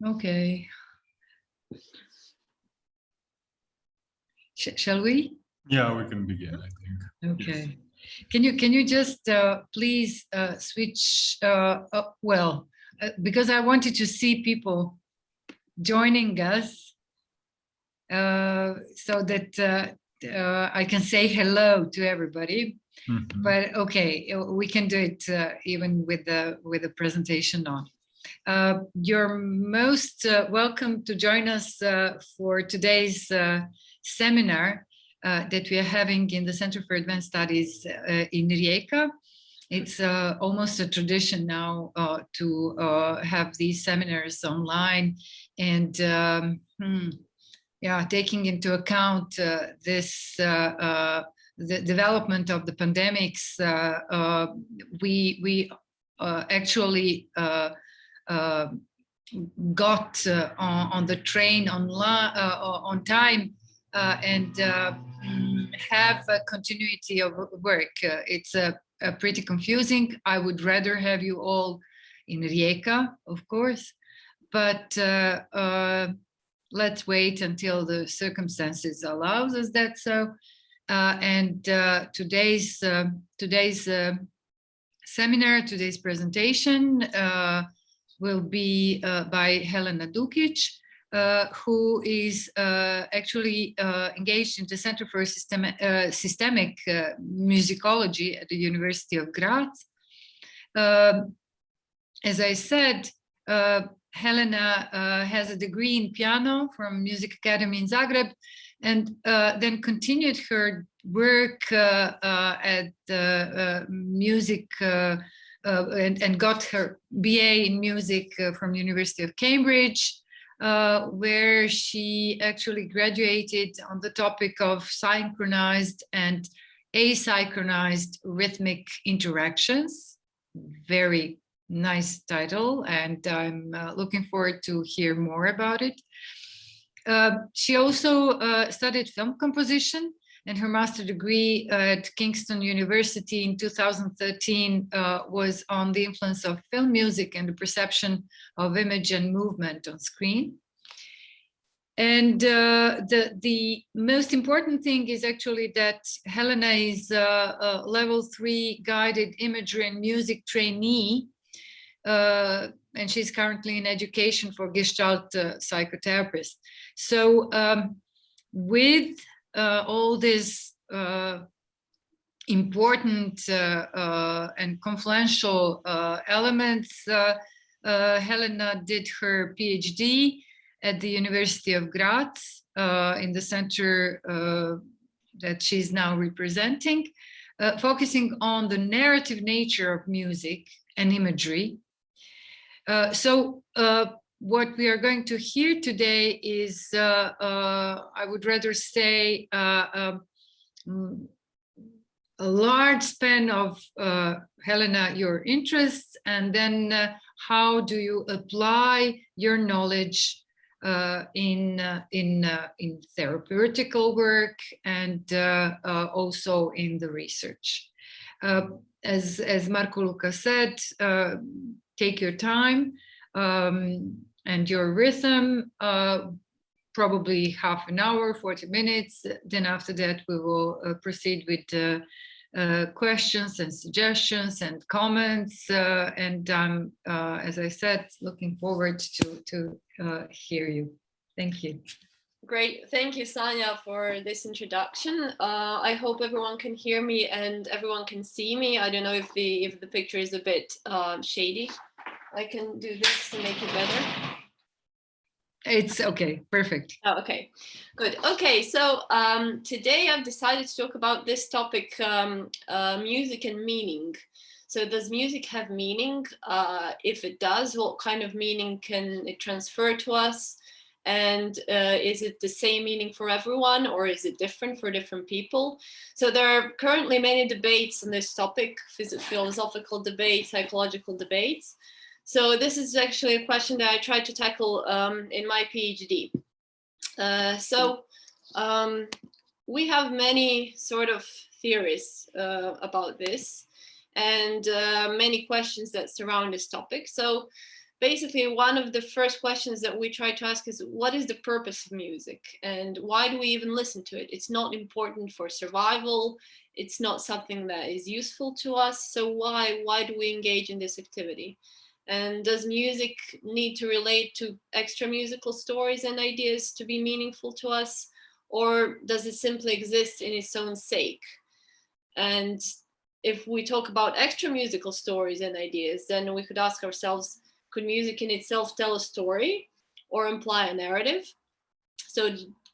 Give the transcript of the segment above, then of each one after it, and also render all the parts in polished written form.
Okay. Shall we? Yeah, we can begin, I think. Okay. Yes. Can you just please switch up? Well, because I wanted to see people joining us so that I can say hello to everybody. Mm-hmm. But okay, we can do it even with the presentation on. You're most welcome to join us for today's seminar that we are having in the Center for Advanced Studies in Rijeka. It's almost a tradition now to have these seminars online, and yeah, taking into account this the development of the pandemics, we actually got on the train on time and have a continuity of work. It's pretty confusing. I would rather have you all in Rijeka, of course, but let's wait until the circumstances allows us that so. And today's seminar, today's presentation will be by Helena Dukić, who is actually engaged in the Center for Systemic Musicology at the University of Graz. As I said, Helena has a degree in piano from Music Academy in Zagreb, and then continued her work at music and got her BA in music from University of Cambridge, where she actually graduated on the topic of synchronized and asynchronized rhythmic interactions. Very nice title, and I'm looking forward to hear more about it. She also studied film composition, and her master's degree at Kingston University in 2013 was on the influence of film music and the perception of image and movement on screen. And the most important thing is actually that Helena is a level 3 guided imagery and music trainee, and she's currently in education for Gestalt psychotherapist. So with all these important and confluential elements, Helena did her PhD at the University of Graz in the center that she's now representing, focusing on the narrative nature of music and imagery. So what we are going to hear today is, I would rather say, a large span of, Helena, your interests, and then how do you apply your knowledge in therapeutical work and also in the research. As Marco Luca said, take your time and your rhythm, probably half an hour, 40 minutes. Then after that, we will proceed with questions and suggestions and comments. And I'm, as I said, looking forward to hear you. Thank you. Great. Thank you, Sanja, for this introduction. I hope everyone can hear me and everyone can see me. I don't know if the picture is a bit shady. I can do this to make it better. It's okay. Perfect. Oh, okay, good. Okay, so today I've decided to talk about this topic, music and meaning. So does music have meaning? If it does, what kind of meaning can it transfer to us? And is it the same meaning for everyone, or is it different for different people? So there are currently many debates on this topic, philosophical debates, psychological debates. So this is actually a question that I tried to tackle in my PhD. We have many sort of theories about this and many questions that surround this topic. So basically one of the first questions that we try to ask is, what is the purpose of music and why do we even listen to it? It's not important for survival. It's not something that is useful to us. So why do we engage in this activity? And does music need to relate to extra musical stories and ideas to be meaningful to us? Or does it simply exist in its own sake? And if we talk about extra musical stories and ideas, then we could ask ourselves, could music in itself tell a story or imply a narrative? So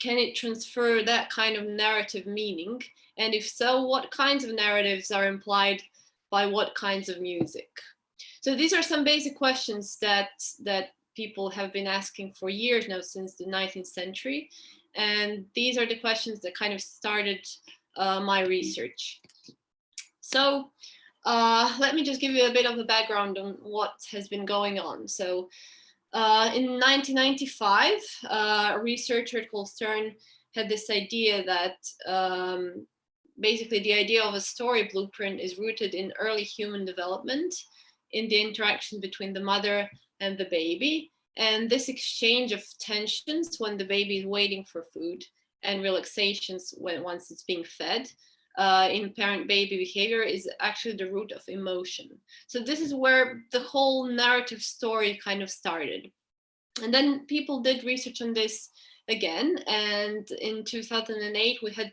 can it transfer that kind of narrative meaning? And if so, what kinds of narratives are implied by what kinds of music? So these are some basic questions that people have been asking for years now, since the 19th century. And these are the questions that kind of started my research. So let me just give you a bit of a background on what has been going on. So in 1995, a researcher called Stern had this idea that basically the idea of a story blueprint is rooted in early human development, in the interaction between the mother and the baby, and this exchange of tensions when the baby is waiting for food and relaxations once it's being fed in parent-baby behavior is actually the root of emotion. So this is where the whole narrative story kind of started. And then people did research on this again, and in 2008 we had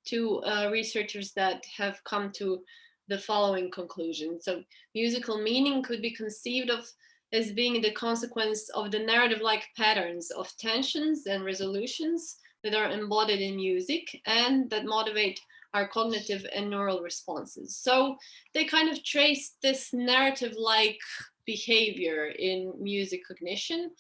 two researchers that have come to the following conclusion. So musical meaning could be conceived of as being the consequence of the narrative-like patterns of tensions and resolutions that are embodied in music and that motivate our cognitive and neural responses. So they kind of trace this narrative-like behavior in music cognition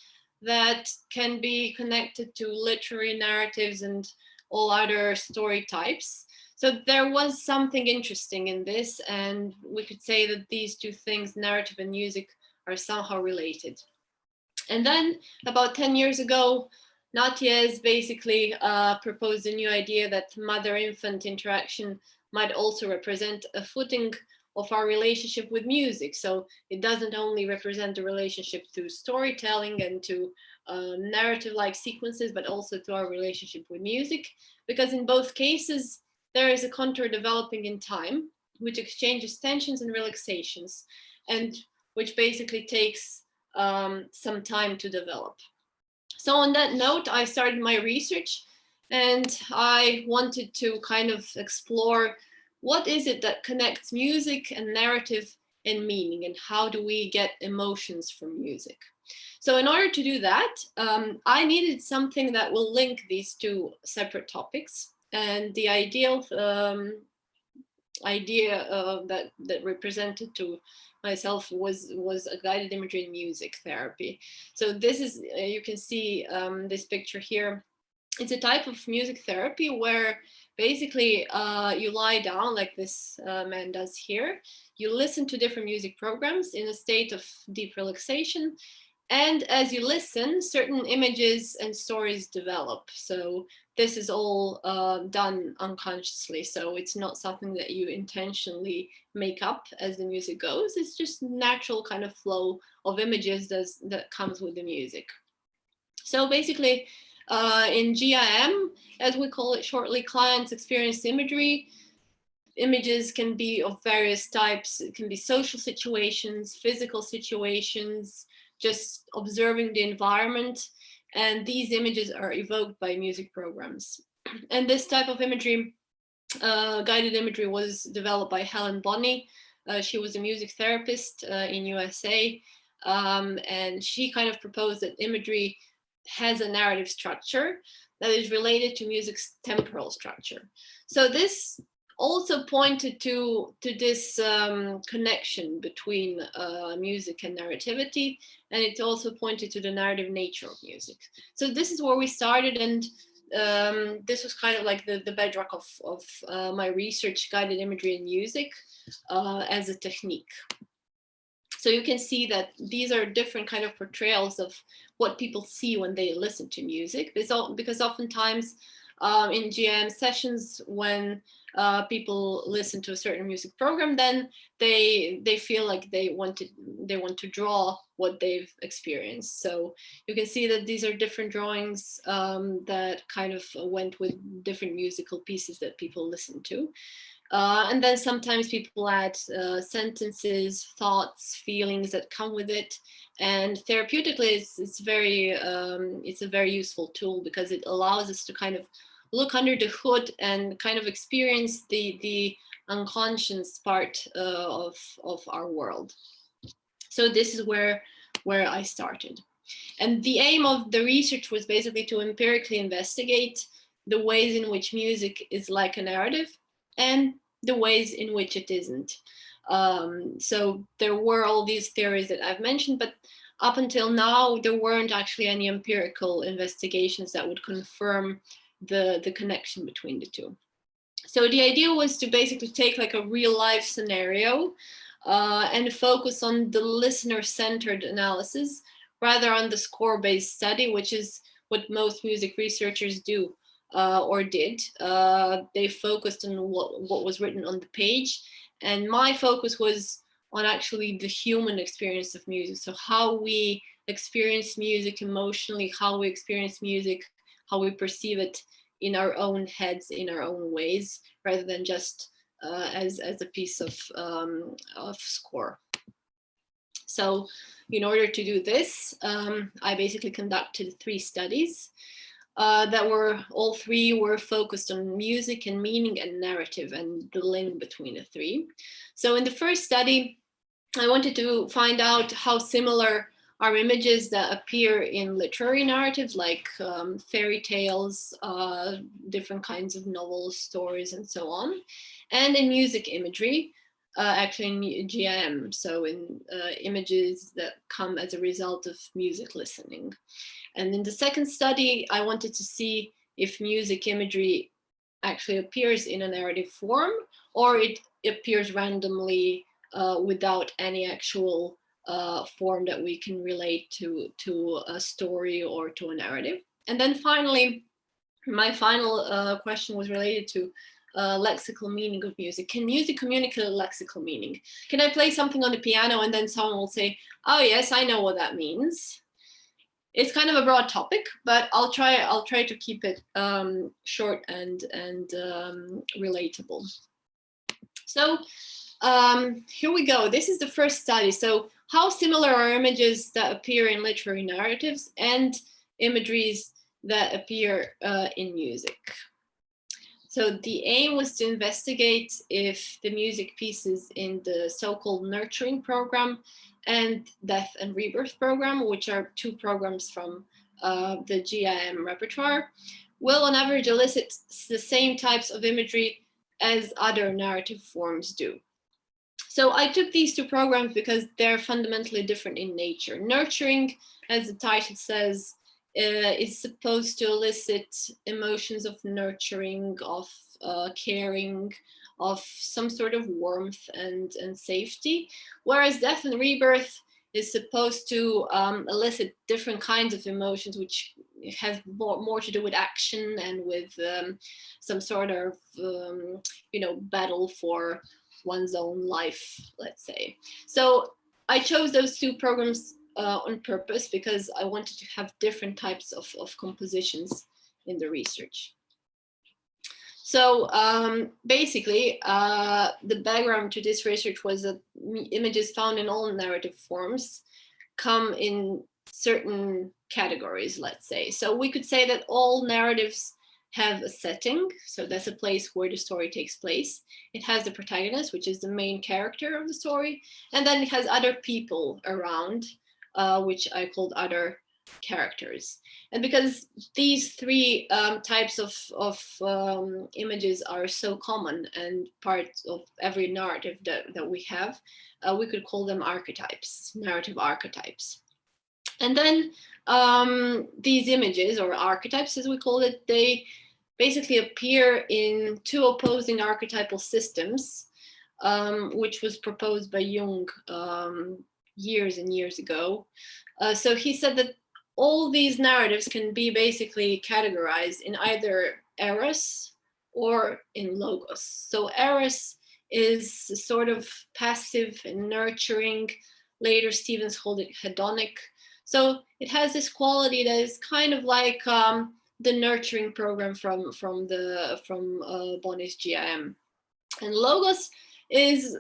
that can be connected to literary narratives and all other story types. So there was something interesting in this, and we could say that these two things, narrative and music, are somehow related. And then about 10 years ago, Natjes basically proposed a new idea that mother-infant interaction might also represent a footing of our relationship with music. So it doesn't only represent the relationship through storytelling and to narrative-like sequences, but also to our relationship with music, because in both cases, there is a contour developing in time, which exchanges tensions and relaxations, and which basically takes some time to develop. So on that note, I started my research, and I wanted to kind of explore what is it that connects music and narrative and meaning, and how do we get emotions from music? So in order to do that, I needed something that will link these two separate topics. And the ideal idea that represented to myself was a guided imagery in music therapy. So this is, you can see this picture here. It's a type of music therapy where basically you lie down like this man does here. You listen to different music programs in a state of deep relaxation. And as you listen, certain images and stories develop. So this is all done unconsciously. So it's not something that you intentionally make up as the music goes. It's just natural kind of flow of images that comes with the music. So basically, in GIM, as we call it shortly, clients experience imagery. Images can be of various types. It can be social situations, physical situations, just observing the environment. And these images are evoked by music programs. And this type of imagery, guided imagery, was developed by Helen Bonney. She was a music therapist in USA. And she kind of proposed that imagery has a narrative structure that is related to music's temporal structure. So this also pointed to this connection between music and narrativity, and it also pointed to the narrative nature of music. So this is where we started, and this was kind of like the bedrock of my research, guided imagery in music as a technique. So you can see that these are different kind of portrayals of what people see when they listen to music, because oftentimes in GM sessions when people listen to a certain music program, then they feel like they want to draw what they've experienced. So you can see that these are different drawings that kind of went with different musical pieces that people listen to. And then sometimes people add sentences, thoughts, feelings that come with it. And therapeutically, it's a very useful tool because it allows us to kind of look under the hood and kind of experience the unconscious part of our world. So this is where I started. And the aim of the research was basically to empirically investigate the ways in which music is like a narrative and the ways in which it isn't. So there were all these theories that I've mentioned, but up until now, there weren't actually any empirical investigations that would confirm the connection between the two. So the idea was to basically take like a real life scenario and focus on the listener-centered analysis rather on the score-based study, which is what most music researchers do or did. They focused on what was written on the page. And my focus was on actually the human experience of music. So how we experience music emotionally, how we experience music, how we perceive it in our own heads, in our own ways, rather than just as a piece of score. So in order to do this, I basically conducted 3 studies that were, all 3 were focused on music and meaning and narrative and the link between the 3. So in the first study, I wanted to find out how similar are images that appear in literary narratives like fairy tales, different kinds of novels, stories, and so on, and in music imagery, actually in GIM, so in images that come as a result of music listening. And in the second study, I wanted to see if music imagery actually appears in a narrative form or it appears randomly without any actual form that we can relate to a story or to a narrative. And then finally, my final question was related to lexical meaning of music. Can music communicate a lexical meaning? Can I play something on the piano and then someone will say, oh yes, I know what that means? It's kind of a broad topic, but I'll try to keep it short and relatable. So here we go. This is the first study. So how similar are images that appear in literary narratives and imageries that appear in music? So the aim was to investigate if the music pieces in the so-called nurturing program and death and rebirth program, which are 2 programs from the GIM repertoire, will on average elicit the same types of imagery as other narrative forms do. So I took these 2 programs because they're fundamentally different in nature. Nurturing, as the title says, is supposed to elicit emotions of nurturing, of caring, of some sort of warmth and safety, whereas death and rebirth is supposed to elicit different kinds of emotions, which have more to do with action and with some sort of battle for one's own life, let's say. So I chose those 2 programs on purpose because I wanted to have different types of compositions in the research. So basically, the background to this research was that images found in all narrative forms come in certain categories, let's say. So we could say that all narratives have a setting. So that's a place where the story takes place. It has the protagonist, which is the main character of the story. And then it has other people around, which I called other characters. And because these 3 types of images are so common and part of every narrative that we have, we could call them archetypes, narrative archetypes. And then these images, or archetypes as we call it, they basically appear in 2 opposing archetypal systems, which was proposed by Jung years and years ago. So he said that all these narratives can be basically categorized in either eros or in logos. So eros is sort of passive and nurturing. Later, Stevens called it hedonic. So it has this quality that is kind of like the nurturing program from Bonney's GIM. And logos is,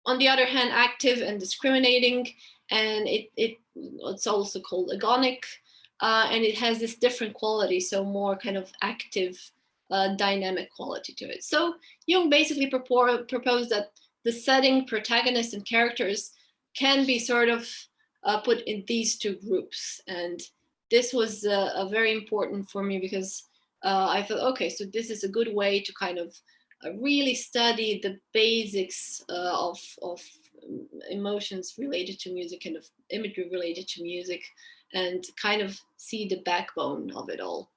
on the other hand, active and discriminating, and it's also called agonic, and it has this different quality, so more kind of active, dynamic quality to it. So Jung basically proposed that the setting, protagonist, and characters can be sort of put in these two groups. And this was very important for me because I thought, okay, so this is a good way to kind of really study the basics of emotions related to music and of imagery related to music, and kind of see the backbone of it all.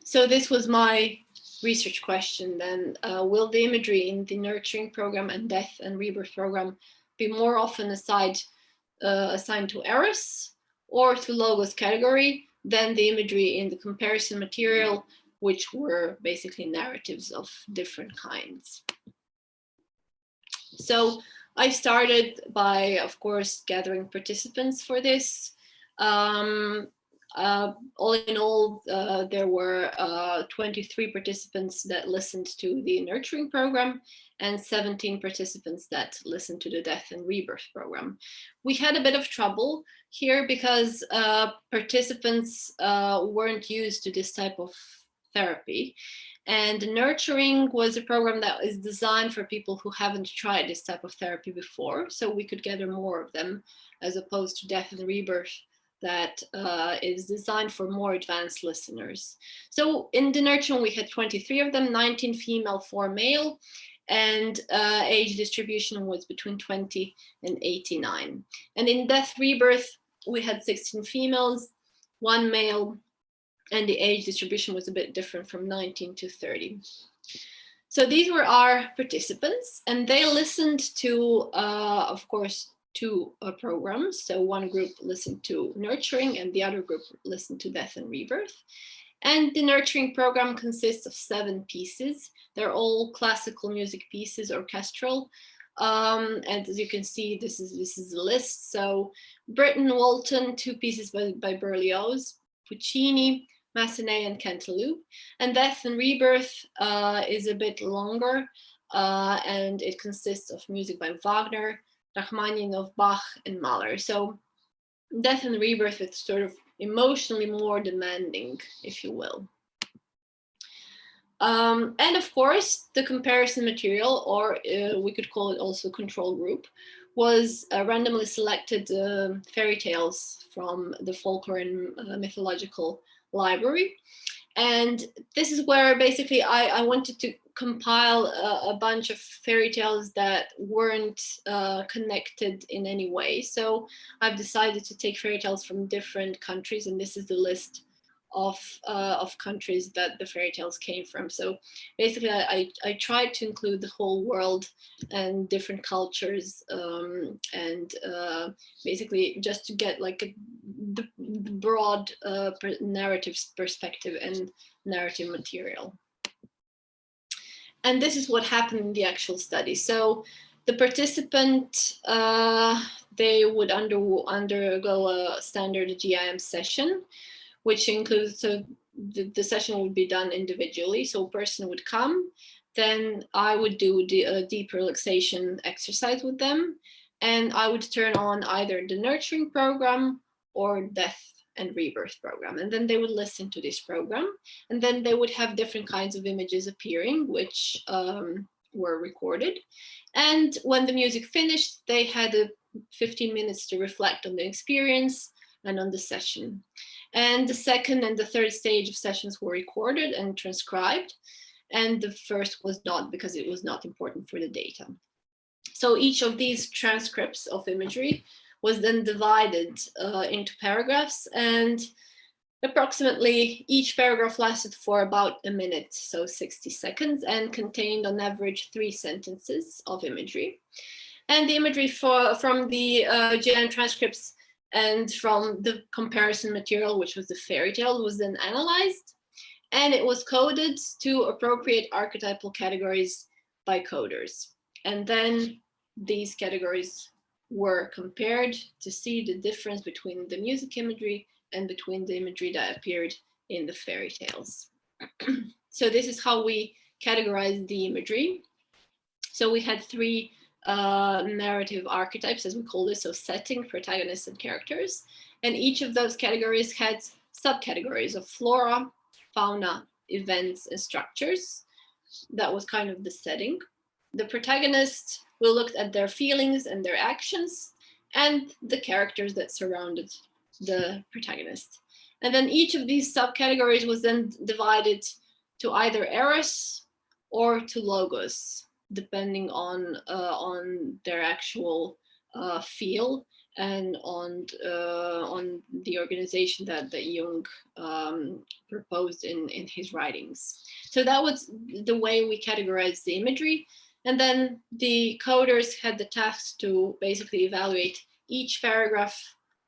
So this was my research question then. Will the imagery in the nurturing program and death and rebirth program be more often assigned to eros or to logos category than the imagery in the comparison material, which were basically narratives of different kinds? So I started by, of course, gathering participants for this. All in all, there were 23 participants that listened to the nurturing program and 17 participants that listened to the death and rebirth program. We had a bit of trouble here because participants weren't used to this type of therapy. And nurturing was a program that is designed for people who haven't tried this type of therapy before, so we could gather more of them, as opposed to death and rebirth that is designed for more advanced listeners. So in the nurturing, we had 23 of them, 19 female, 4 male, and age distribution was between 20 and 89. And in death rebirth, we had 16 females, 1 male, and the age distribution was a bit different from 19 to 30. So these were our participants, and they listened to, of course, 2 programs. So one group listened to nurturing and the other group listened to death and rebirth. And the nurturing program consists of 7 pieces. They're all classical music pieces, orchestral. And as you can see, this is a list. So Britten, Walton, 2 pieces by Berlioz, Puccini, Massenet, and Canteloup. And Death and Rebirth is a bit longer, and it consists of music by Wagner, Rachmaninoff, Bach, and Mahler. So Death and Rebirth is sort of emotionally more demanding, if you will. And of course, the comparison material, or we could call it also control group, was randomly selected fairy tales from the folklore and mythological library. And this is where basically I wanted to compile a bunch of fairy tales that weren't connected in any way. So I've decided to take fairy tales from different countries, and this is the list of countries that the fairy tales came from. So basically I tried to include the whole world and different cultures, and basically just to get like the broad narrative perspective and narrative material. And this is what happened in the actual study. So the participant, they would undergo a standard GIM session, which includes, so the session would be done individually. So a person would come, then I would do a deep relaxation exercise with them, and I would turn on either the nurturing program or death and rebirth program. And then they would listen to this program, and then they would have different kinds of images appearing, which were recorded. And when the music finished, they had 15 minutes to reflect on the experience and on the session. And the second and the third stage of sessions were recorded and transcribed. And the first was not, because it was not important for the data. So each of these transcripts of imagery was then divided into paragraphs, and approximately each paragraph lasted for about a minute, so 60 seconds, and contained on average 3 sentences of imagery. And the imagery from the GIM transcripts and from the comparison material, which was the fairy tale, was then analyzed. and it was coded to appropriate archetypal categories by coders. And then these categories were compared to see the difference between the music imagery and between the imagery that appeared in the fairy tales. So this is how we categorized the imagery. So we had three narrative archetypes, as we call this, so setting, protagonists, and characters. And each of those categories had subcategories of flora, fauna, events, and structures. That was kind of the setting. The protagonist, we looked at their feelings and their actions, and the characters that surrounded the protagonist. And then each of these subcategories was then divided to either eros or to logos, depending on their actual feel and on the organization that Jung proposed in his writings. So that was the way we categorized the imagery. And then the coders had the task to basically evaluate each paragraph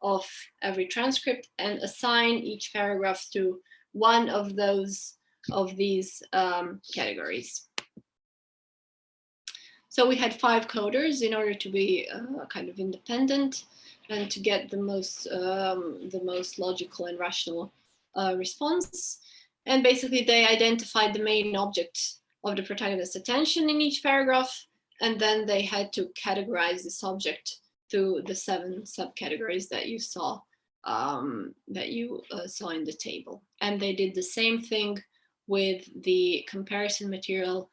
of every transcript and assign each paragraph to one of these categories. So we had 5 coders in order to be kind of independent and to get the most logical and rational response. And basically they identified the main object of the protagonist's attention in each paragraph, and then they had to categorize the subject to the 7 subcategories that you saw in the table. And they did the same thing with the comparison material,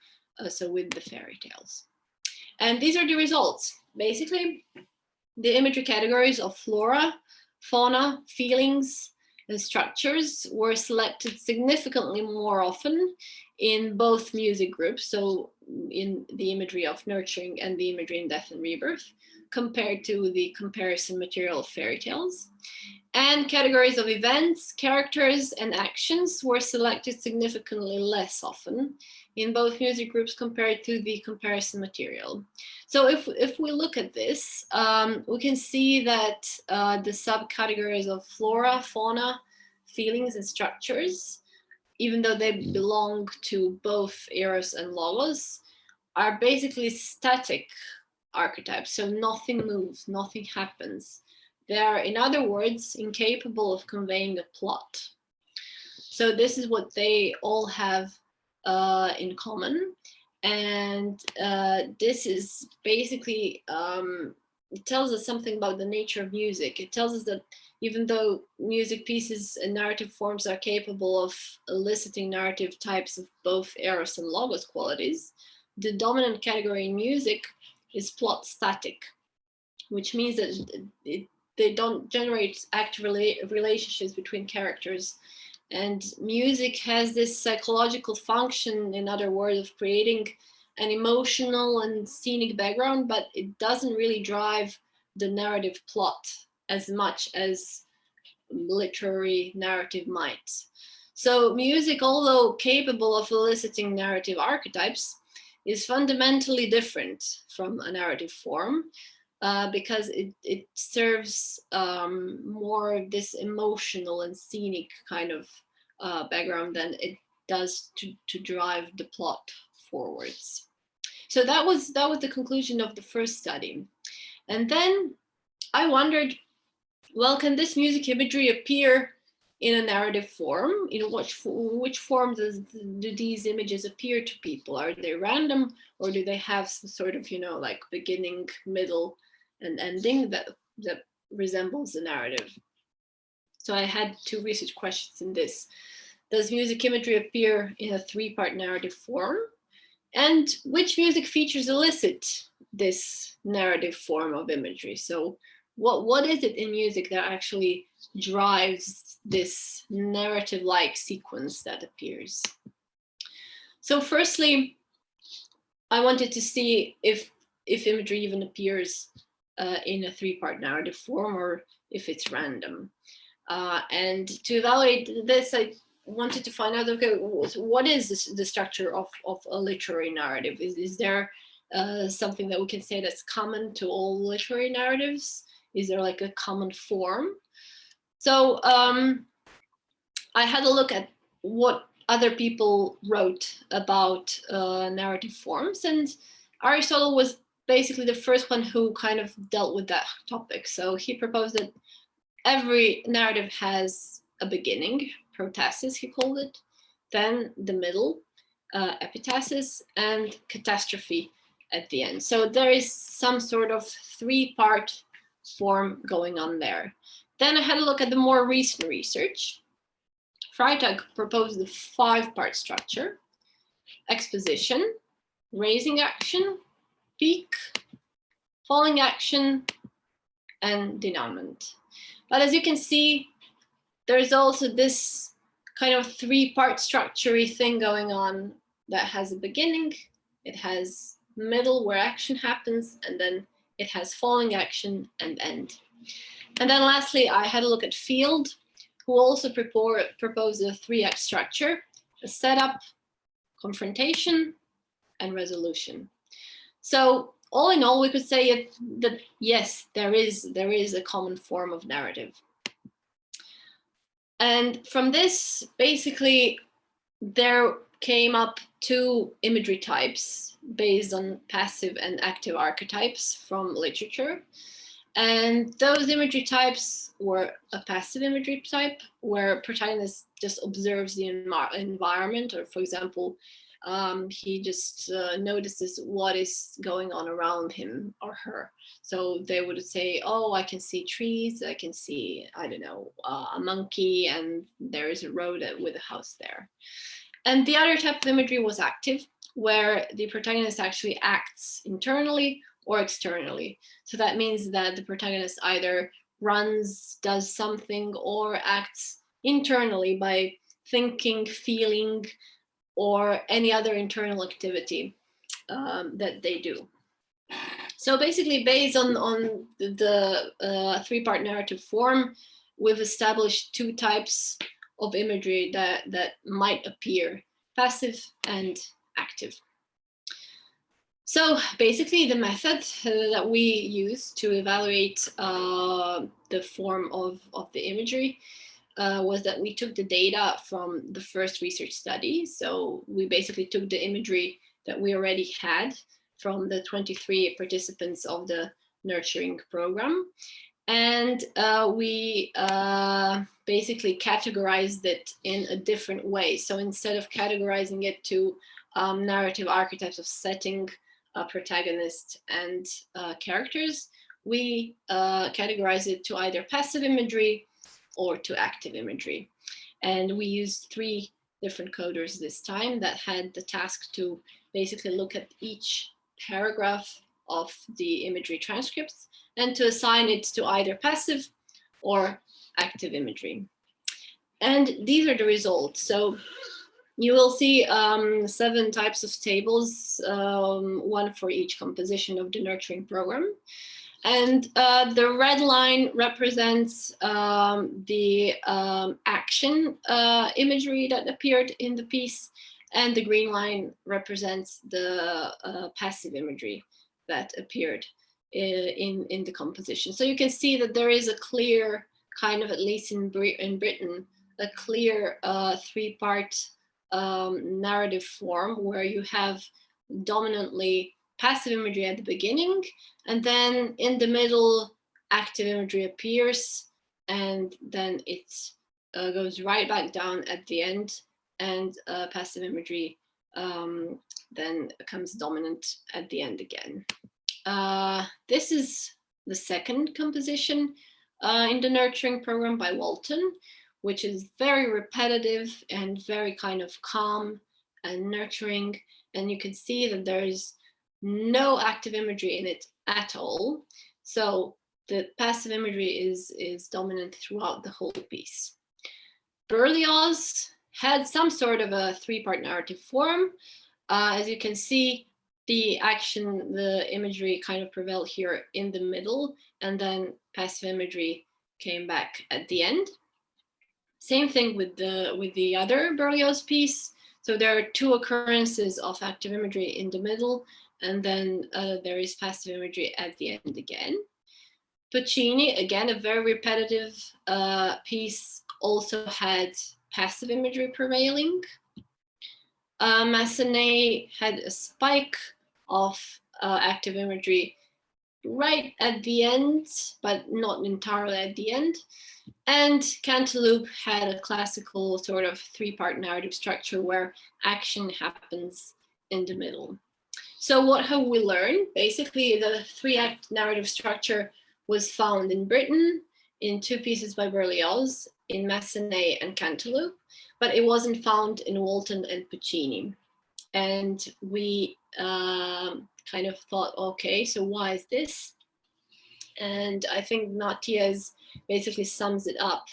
so with the fairy tales. And these are the results. Basically, the imagery categories of flora, fauna, feelings, and structures were selected significantly more often in both music groups, so in the imagery of nurturing and the imagery in death and rebirth, compared to the comparison material of fairy tales. And categories of events, characters, and actions were selected significantly less often in both music groups compared to the comparison material. So if we look at this, we can see that the subcategories of flora, fauna, feelings, and structures, even though they belong to both eros and logos, are basically static archetypes. So nothing moves, nothing happens. They are, in other words, incapable of conveying a plot. So this is what they all have in common. And this is basically, it tells us something about the nature of music. It tells us that even though music pieces and narrative forms are capable of eliciting narrative types of both eros and logos qualities, the dominant category in music is plot static, which means that they don't generate active relationships between characters. And music has this psychological function, in other words, of creating an emotional and scenic background, but it doesn't really drive the narrative plot as much as literary narrative might. So music, although capable of eliciting narrative archetypes, is fundamentally different from a narrative form because it serves more this emotional and scenic kind of background than it does to drive the plot forwards. So that was the conclusion of the first study. And then I wondered, well, can this music imagery appear in a narrative form? In which form do these images appear to people? Are they random, or do they have some sort of, like beginning, middle, and ending that resembles the narrative? So I had 2 research questions in this. Does music imagery appear in a 3-part narrative form? And which music features elicit this narrative form of imagery? So what is it in music that actually drives this narrative-like sequence that appears? So firstly, I wanted to see if imagery even appears in a 3-part narrative form, or if it's random. And to evaluate this, I wanted to find out, okay, what is the structure of a literary narrative? Is there something that we can say that's common to all literary narratives? Is there like a common form? So I had a look at what other people wrote about narrative forms, and Aristotle was basically the first one who kind of dealt with that topic. So he proposed that every narrative has a beginning, protasis he called it, then the middle, epitasis, and catastrophe at the end. So there is some sort of three-part form going on there. Then I had a look at the more recent research. Freytag proposed the 5-part structure: exposition, raising action, peak, falling action, and denouement. But as you can see, there's also this kind of 3-part structure-y thing going on that has a beginning, it has middle where action happens, and then it has falling action and end. And then lastly, I had a look at Field, who also proposed a 3-act structure: a setup, confrontation, and resolution. So all in all, we could say that yes, there is a common form of narrative. And from this, basically, there came up 2 imagery types based on passive and active archetypes from literature. And those imagery types were a passive imagery type, where protagonist just observes the environment, or for example, he just notices what is going on around him or her. So they would say, oh, I can see trees, I can see, I don't know, a monkey, and there is a road with a house there. And the other type of imagery was active, where the protagonist actually acts internally or externally. So that means that the protagonist either runs, does something, or acts internally by thinking, feeling, or any other internal activity that they do. So basically, based on the 3-part narrative form, we've established 2 types of imagery that might appear: passive and active. So basically, the method that we use to evaluate the form of the imagery was that we took the data from the first research study. So we basically took the imagery that we already had from the 23 participants of the nurturing program. And we basically categorized it in a different way. So instead of categorizing it to narrative archetypes of setting, protagonist, and characters, we categorize it to either passive imagery or to active imagery. And we used 3 different coders this time that had the task to basically look at each paragraph of the imagery transcripts and to assign it to either passive or active imagery. And these are the results. So you will see 7 types of tables, 1 for each composition of the nurturing program. And the red line represents the action imagery that appeared in the piece, and the green line represents the passive imagery that appeared in the composition. So you can see that there is a clear kind of, at least in Britain, a clear 3-part narrative form where you have dominantly passive imagery at the beginning, and then in the middle, active imagery appears, and then it goes right back down at the end, and passive imagery then becomes dominant at the end again. This is the second composition in the nurturing program by Walton, which is very repetitive and very kind of calm and nurturing. And you can see that there is no active imagery in it at all. So the passive imagery is dominant throughout the whole piece. Berlioz had some sort of a 3-part narrative form. As you can see, the action, the imagery kind of prevailed here in the middle, and then passive imagery came back at the end. Same thing with the other Berlioz piece. So there are 2 occurrences of active imagery in the middle, and then there is passive imagery at the end again. Puccini, again, a very repetitive piece, also had passive imagery prevailing. Massenet had a spike of active imagery right at the end, but not entirely at the end. And Cantaloupe had a classical sort of three-part narrative structure where action happens in the middle. So what have we learned? Basically, the three-act narrative structure was found in Britain, in two pieces by Berlioz, in Massenet and Cantaloupe, but it wasn't found in Walton and Puccini. And we kind of thought, okay, so why is this? And I think Natiez basically sums it up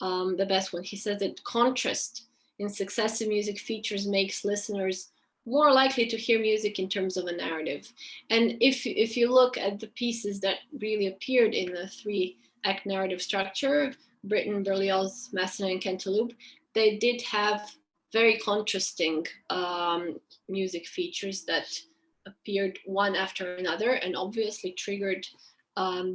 the best one. He says that contrast in successive music features makes listeners more likely to hear music in terms of a narrative. And if you look at the pieces that really appeared in the three-act narrative structure, Britten, Berlioz, Massenet, and Cantaloupe, they did have very contrasting music features that appeared one after another and obviously triggered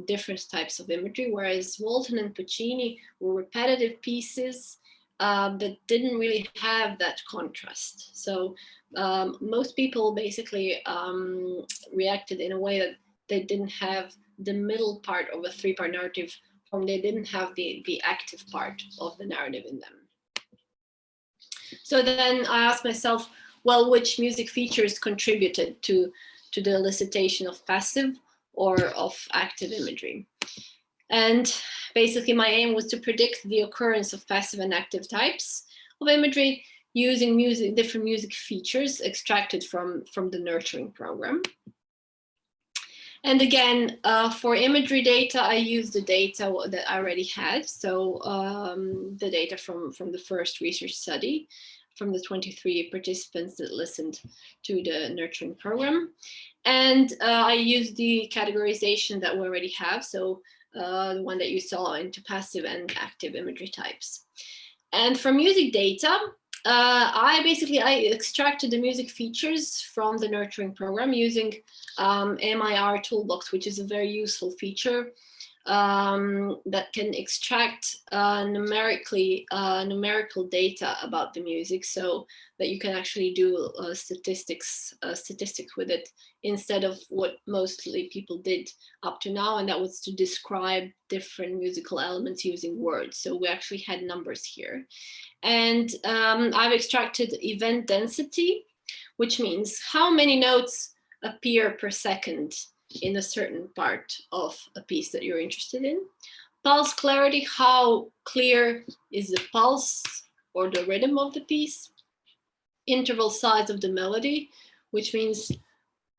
different types of imagery, whereas Walton and Puccini were repetitive pieces that didn't really have that contrast. So most people basically reacted in a way that they didn't have the middle part of a three-part narrative form. They didn't have the active part of the narrative in them. So then I asked myself, well, which music features contributed to the elicitation of passive or of active imagery? And basically my aim was to predict the occurrence of passive and active types of imagery using different music features extracted from the nurturing program. And again, for imagery data, I used the data that I already had. So the data from the first research study from the 23 participants that listened to the nurturing program. And I used the categorization that we already have. So the one that you saw into passive and active imagery types. And for music data, I extracted the music features from the nurturing program using MIR Toolbox, which is a very useful feature that can extract numerical data about the music, so that you can actually do statistics with it instead of what mostly people did up to now, and that was to describe different musical elements using words. So we actually had numbers here. And I've extracted event density, which means how many notes appear per second in a certain part of a piece that you're interested in. Pulse clarity, how clear is the pulse or the rhythm of the piece. Interval size of the melody, which means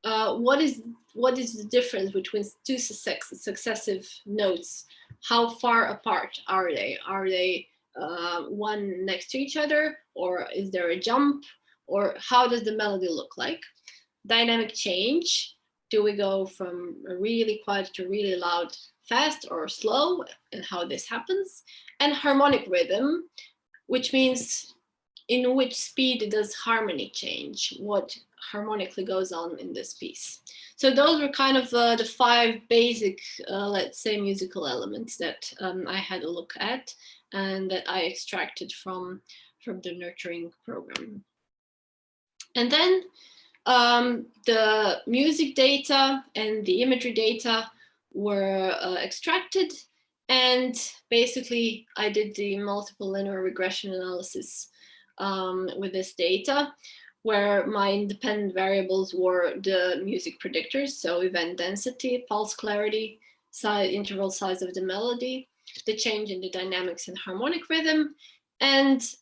what is the difference between two successive notes? How far apart are they? Are they one next to each other, or is there a jump, or how does the melody look like? Dynamic change, do we go from really quiet to really loud, fast or slow, and how this happens? And harmonic rhythm, which means in which speed does harmony change, what harmonically goes on in this piece. So those were kind of the five basic, let's say, musical elements that I had a look at and that I extracted from the nurturing program. And then the music data and the imagery data were extracted, and basically I did the multiple linear regression analysis with this data, where my independent variables were the music predictors, so event density, pulse clarity, interval size of the melody, the change in the dynamics and harmonic rhythm, and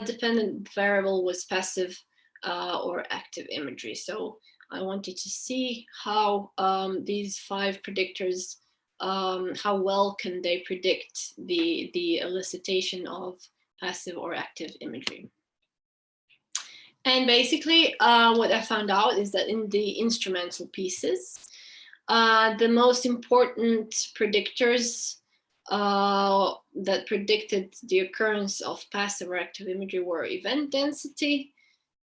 dependent variable was passive or active imagery. So I wanted to see how these five predictors, how well can they predict the elicitation of passive or active imagery. And basically what I found out is that in the instrumental pieces, the most important predictors that predicted the occurrence of passive or active imagery were event density,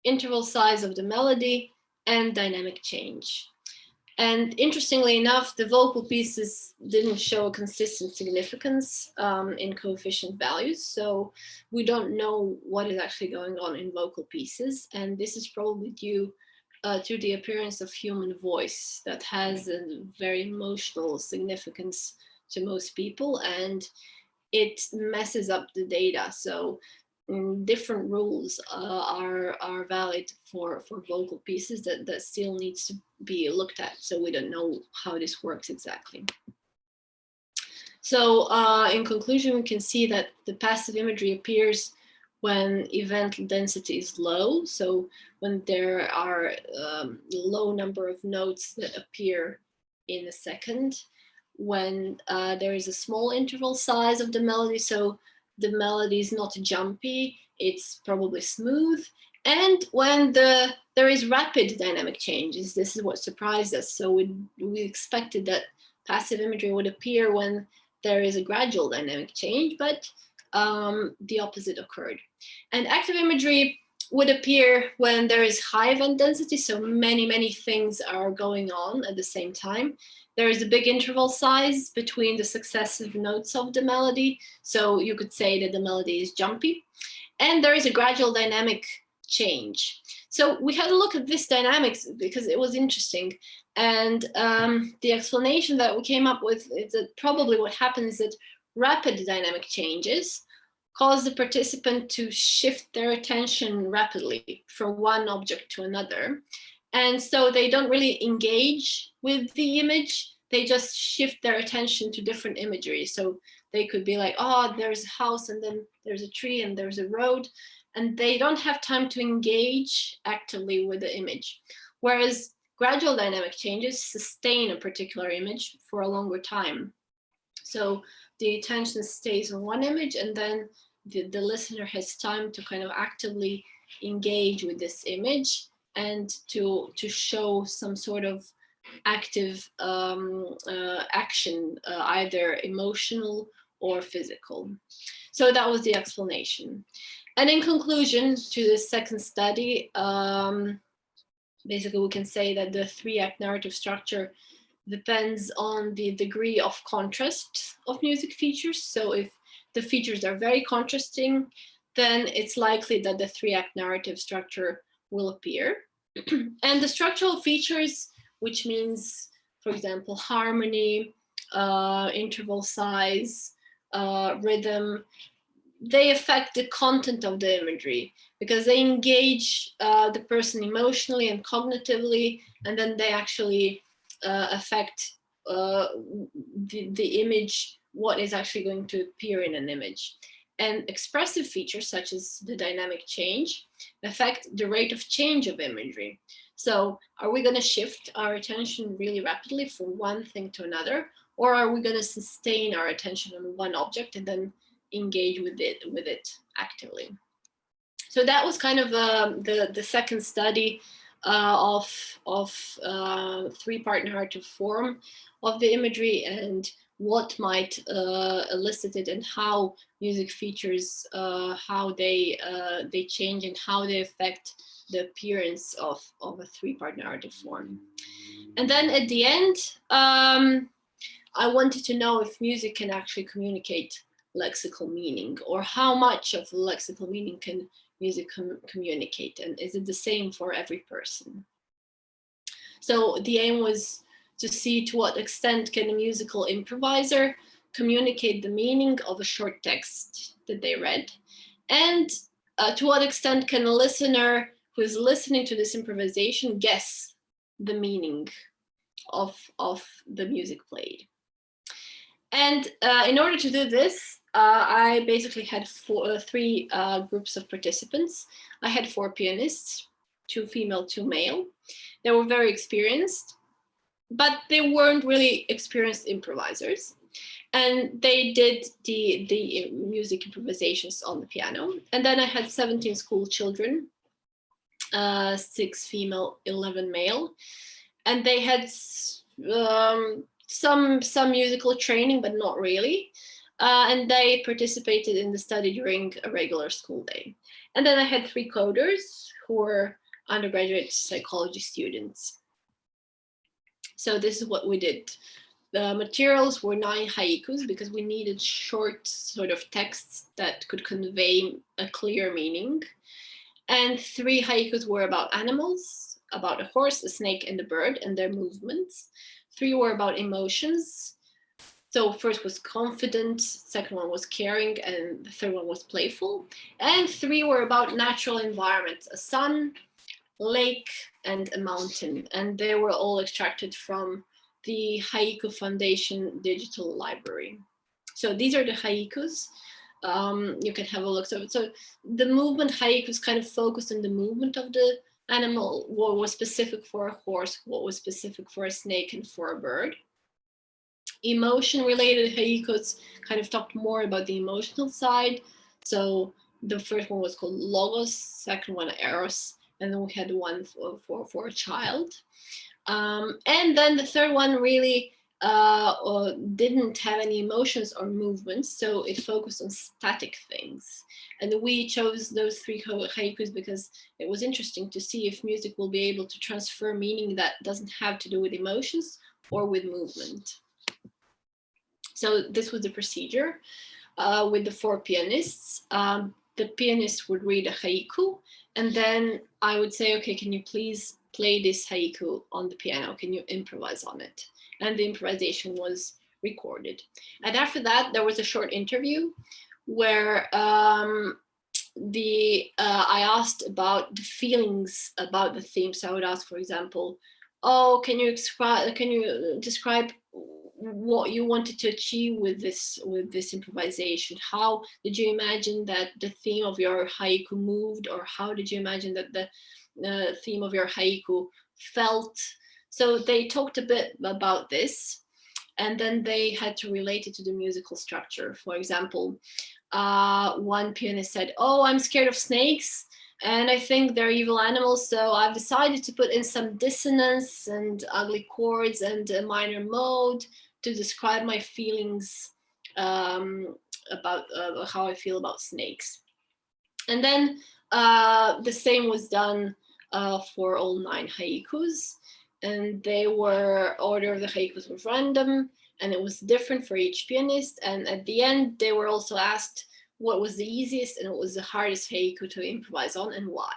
interval size of the melody, and dynamic change. And interestingly enough, the vocal pieces didn't show a consistent significance in coefficient values. So we don't know what is actually going on in vocal pieces. And this is probably due to the appearance of human voice that has a very emotional significance to most people, and it messes up the data. So different rules are valid for vocal pieces that still needs to be looked at. So we don't know how this works exactly. So in conclusion, we can see that the passive imagery appears when event density is low. So when there are low number of notes that appear in a second, when there is a small interval size of the melody, so the melody is not jumpy, it's probably smooth, and when there is rapid dynamic changes. This is what surprised us. So we expected that passive imagery would appear when there is a gradual dynamic change, but the opposite occurred. And active imagery would appear when there is high event density, so many things are going on at the same time. There is a big interval size between the successive notes of the melody, so you could say that the melody is jumpy. And there is a gradual dynamic change. So we had a look at this dynamics because it was interesting. And the explanation that we came up with is that probably what happens is that rapid dynamic changes cause the participant to shift their attention rapidly from one object to another. And so they don't really engage with the image, they just shift their attention to different imagery. So they could be like, oh, there's a house, and then there's a tree, and there's a road, and they don't have time to engage actively with the image. Whereas gradual dynamic changes sustain a particular image for a longer time. So the attention stays on one image, and then the listener has time to kind of actively engage with this image and to show some sort of active action, either emotional or physical. So that was the explanation. And in conclusion to this second study, basically we can say that the 3-act narrative structure depends on the degree of contrast of music features. So if the features are very contrasting, then it's likely that the 3-act narrative structure will appear. And the structural features, which means, for example, harmony, interval size, rhythm, they affect the content of the imagery because they engage the person emotionally and cognitively, and then they actually affect the image, what is actually going to appear in an image. And expressive features such as the dynamic change affect the rate of change of imagery. So are we going to shift our attention really rapidly from one thing to another, or are we going to sustain our attention on one object and then engage with it actively? So that was kind of the second study of 3-part narrative form of the imagery, and what might elicit it, and how music features, how they change, and how they affect the appearance of a 3-part narrative form. And then at the end, I wanted to know if music can actually communicate lexical meaning, or how much of lexical meaning can music communicate, and is it the same for every person? So the aim was to see to what extent can a musical improviser communicate the meaning of a short text that they read, and to what extent can a listener who is listening to this improvisation guess the meaning of the music played. And in order to do this, I basically had three groups of participants. I had 4 pianists, 2 female, 2 male. They were very experienced, but they weren't really experienced improvisers. And they did the music improvisations on the piano. And then I had 17 school children, 6 female, 11 male. And they had some musical training, but not really. And they participated in the study during a regular school day. And then I had 3 coders who were undergraduate psychology students. So this is what we did. The materials were 9 haikus because we needed short sort of texts that could convey a clear meaning. And 3 haikus were about animals, about a horse, a snake, and a bird and their movements. 3 were about emotions. So first was confident, second one was caring, and the third one was playful. And 3 were about natural environments, a sun, lake, and a mountain. And they were all extracted from the Haiku Foundation digital library. So these are the haikus. You can have a look. So the movement haikus kind of focused on the movement of the animal, what was specific for a horse, what was specific for a snake and for a bird. Emotion related haikus kind of talked more about the emotional side. So the first one was called Logos, second one Eros, and then we had one for a child. And then the third one really didn't have any emotions or movements, so it focused on static things. And we chose those 3 haikus because it was interesting to see if music will be able to transfer meaning that doesn't have to do with emotions or with movement. So this was the procedure with the 4 pianists. The pianist would read a haiku, and then I would say, okay, can you please play this haiku on the piano? Can you improvise on it? And the improvisation was recorded. And after that, there was a short interview where I asked about the feelings about the theme. So I would ask, for example, oh, can you describe what you wanted to achieve with this improvisation? How did you imagine that the theme of your haiku moved, or how did you imagine that the theme of your haiku felt? So they talked a bit about this, and then they had to relate it to the musical structure. For example, one pianist said, oh, I'm scared of snakes, and I think they're evil animals, so I've decided to put in some dissonance and ugly chords and a minor mode to describe my feelings about how I feel about snakes. And then the same was done for all 9 haikus, and they were, order of the haikus was random, and it was different for each pianist. And at the end, they were also asked what was the easiest and what was the hardest haiku to improvise on and why.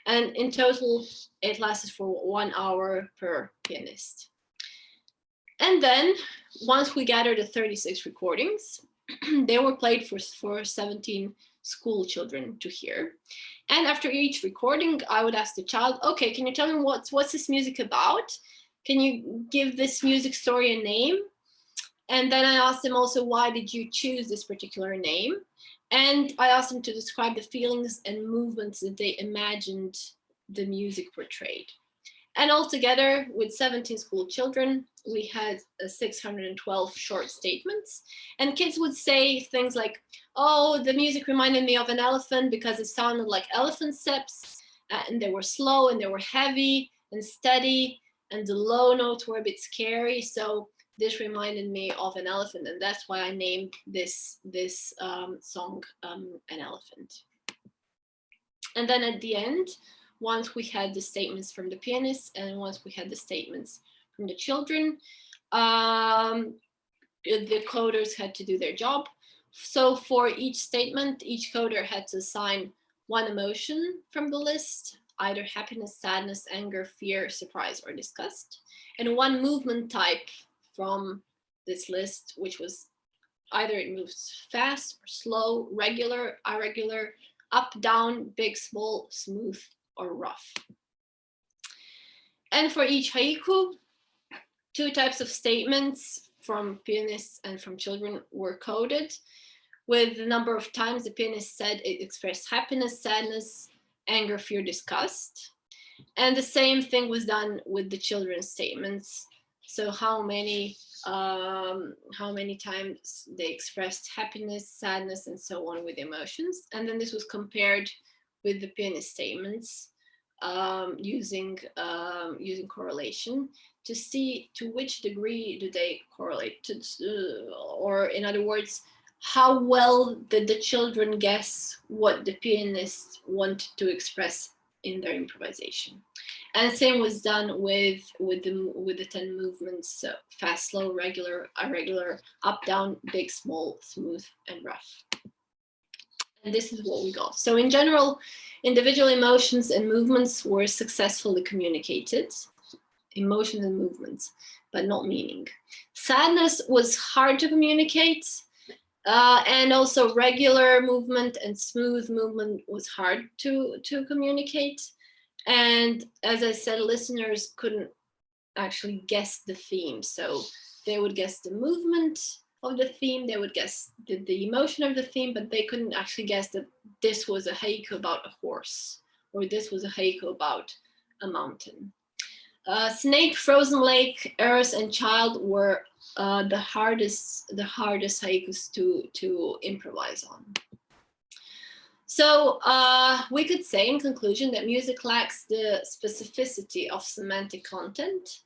And in total, it lasted for 1 hour per pianist. And then once we gathered the 36 recordings, they were played for 17 school children to hear. And after each recording, I would ask the child, okay, can you tell me what's this music about? Can you give this music story a name? And then I asked them also, why did you choose this particular name? And I asked them to describe the feelings and movements that they imagined the music portrayed. And altogether, with 17 school children, we had 612 short statements. And kids would say things like, oh, the music reminded me of an elephant because it sounded like elephant steps, and they were slow and they were heavy and steady, and the low notes were a bit scary. So this reminded me of an elephant, and that's why I named this song An Elephant. And then at the end, once we had the statements from the pianists and once we had the statements from the children, the coders had to do their job. So for each statement, each coder had to assign 1 emotion from the list, either happiness, sadness, anger, fear, surprise, or disgust, and 1 movement type from this list, which was either it moves fast or slow, regular, irregular, up, down, big, small, smooth, or rough. And for each haiku, 2 types of statements from pianists and from children were coded, with the number of times the pianist said it expressed happiness, sadness, anger, fear, disgust. And the same thing was done with the children's statements. So how many times they expressed happiness, sadness, and so on with emotions. And then this was compared with the pianist statements using correlation to see to which degree do they correlate to, or in other words, how well did the children guess what the pianist wanted to express in their improvisation. And the same was done with the 10 movements: so fast, slow, regular, irregular, up, down, big, small, smooth, and rough. And this is what we got. So in general, individual emotions and movements were successfully communicated. Emotions and movements, but not meaning. Sadness was hard to communicate. And also regular movement and smooth movement was hard to communicate. And as I said, listeners couldn't actually guess the theme. So they would guess the movement of the theme, they would guess the emotion of the theme, but they couldn't actually guess that this was a haiku about a horse, or this was a haiku about a mountain. Snake, Frozen Lake, Earth, and Child were the hardest haikus to improvise on. So we could say in conclusion that music lacks the specificity of semantic content,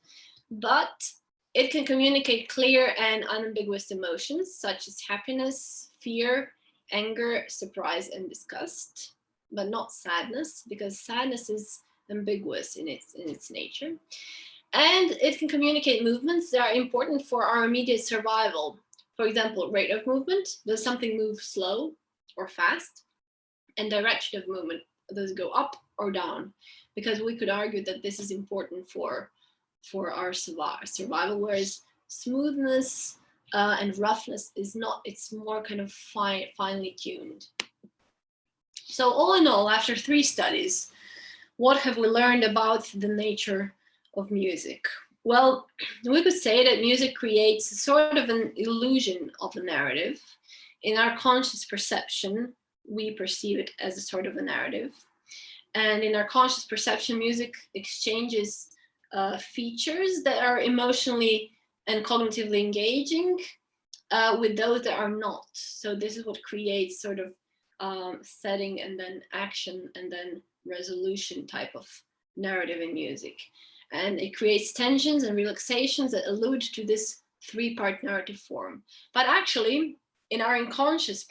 but it can communicate clear and unambiguous emotions such as happiness, fear, anger, surprise, and disgust, but not sadness, because sadness is ambiguous in its nature. And it can communicate movements that are important for our immediate survival. For example, rate of movement: does something move slow or fast? And direction of movement: does it go up or down? Because we could argue that this is important for our survival, whereas smoothness and roughness is not, it's more kind of finely tuned. So all in all, after 3 studies, what have we learned about the nature of music? Well, we could say that music creates sort of an illusion of a narrative. In our conscious perception, we perceive it as a sort of a narrative. And in our conscious perception, music exchanges features that are emotionally and cognitively engaging with those that are not. So this is what creates sort of setting and then action and then resolution type of narrative in music. And it creates tensions and relaxations that allude to this 3-part narrative form. But actually, in our unconscious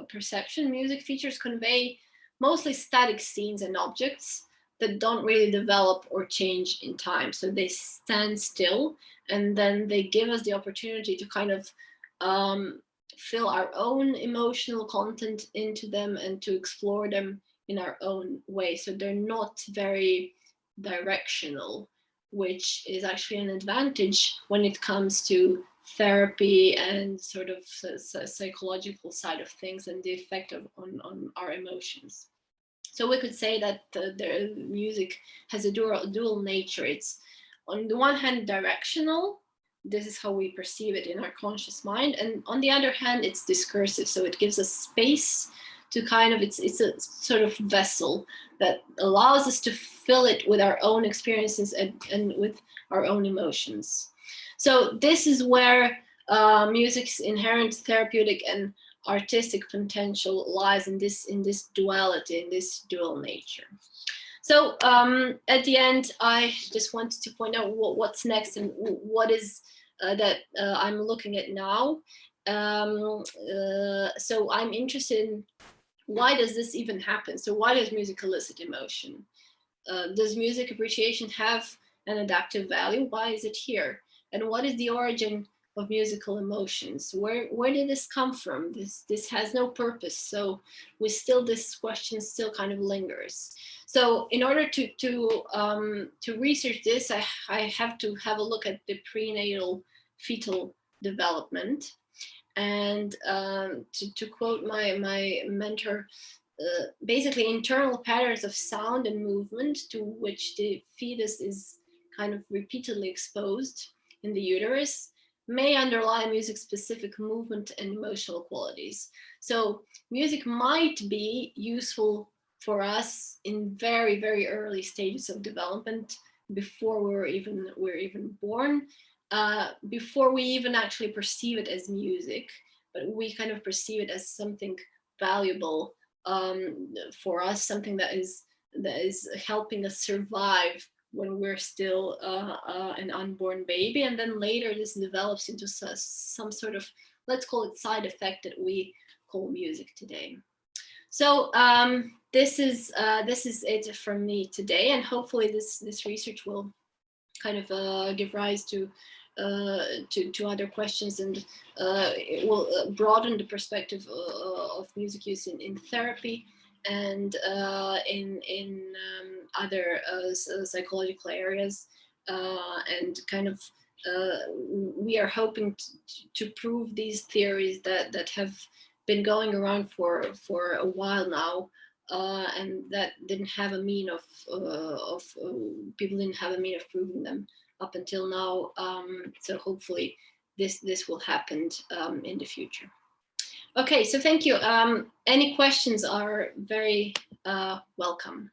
perception, music features convey mostly static scenes and objects that don't really develop or change in time. So they stand still, and then they give us the opportunity to kind of fill our own emotional content into them and to explore them in our own way. So they're not very directional, which is actually an advantage when it comes to therapy and sort of psychological side of things and the effect on our emotions. So we could say that the music has a dual nature. It's on the one hand directional. This is how we perceive it in our conscious mind. And on the other hand, it's discursive. So it gives us space to kind of, it's a sort of vessel that allows us to fill it with our own experiences and with our own emotions. So this is where music's inherent therapeutic and artistic potential lies, in this duality, in this dual nature. So at the end, I just wanted to point out what's next and what is that I'm looking at now. So I'm interested in, why does this even happen? So why does music elicit emotion? Does music appreciation have an adaptive value? Why is it here? And what is the origin of musical emotions? Where did this come from? This has no purpose. So this question still kind of lingers. So in order to research this, I have to have a look at the prenatal fetal development. And to quote my mentor, basically internal patterns of sound and movement to which the fetus is kind of repeatedly exposed in the uterus may underlie music-specific movement and emotional qualities. So music might be useful for us in very, very early stages of development, before we're even born, before we even actually perceive it as music, but we kind of perceive it as something valuable for us, something that is helping us survive when we're still an unborn baby. And then later this develops into some sort of, let's call it, side effect that we call music today. So this is it from me today, and hopefully this research will kind of give rise to other questions, and it will broaden the perspective of music use in therapy and in other psychological areas, and kind of we are hoping to prove these theories that have been going around for a while now, and that didn't have a mean of people didn't have a mean of proving them up until now. So hopefully this will happen in the future. Okay, so thank you. Any questions are very welcome.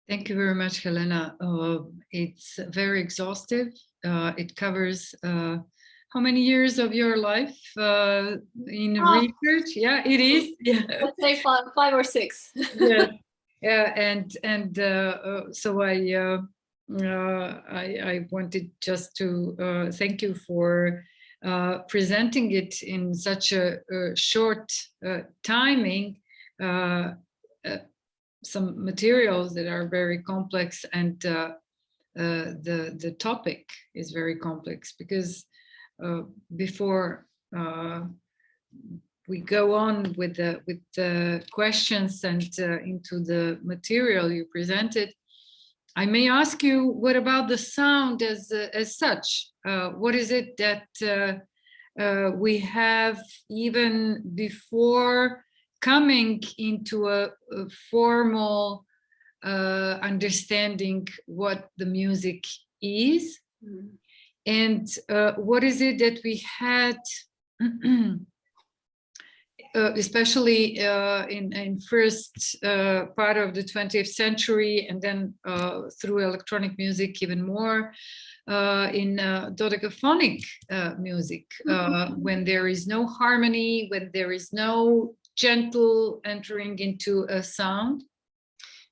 Thank you very much, Helena. It's very exhaustive. It covers how many years of your life in research? Yeah, it is. Yeah. Let's say five or six. Yeah, yeah, and so I wanted just to thank you for presenting it in such a short timing. Some materials that are very complex, and the topic is very complex, because before we go on with the questions and into the material you presented, I may ask you, what about the sound as such? What is it that we have even before coming into a formal understanding what the music is? Mm. And what is it that we had, especially in first part of the 20th century, and then through electronic music even more, in dodecaphonic music, when there is no harmony, when there is no gentle entering into a sound?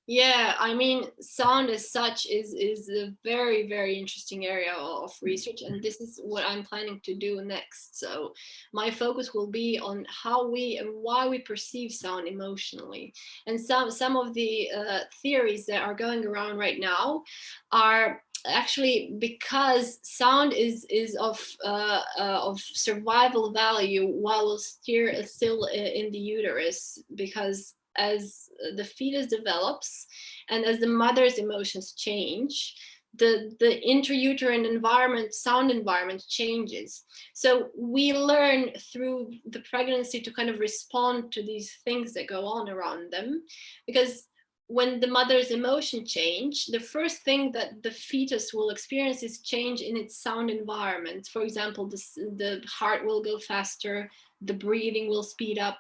Yeah, I mean, sound as such is a very, very interesting area of research, and this is what I'm planning to do next. So my focus will be on how we and why we perceive sound emotionally. And some of the theories that are going around right now are actually because sound is of survival value while still in the uterus, because as the fetus develops and as the mother's emotions change, the intrauterine environment, sound environment changes. So we learn through the pregnancy to kind of respond to these things that go on around them, because when the mother's emotion change, the first thing that the fetus will experience is change in its sound environment. For example, the heart will go faster, the breathing will speed up,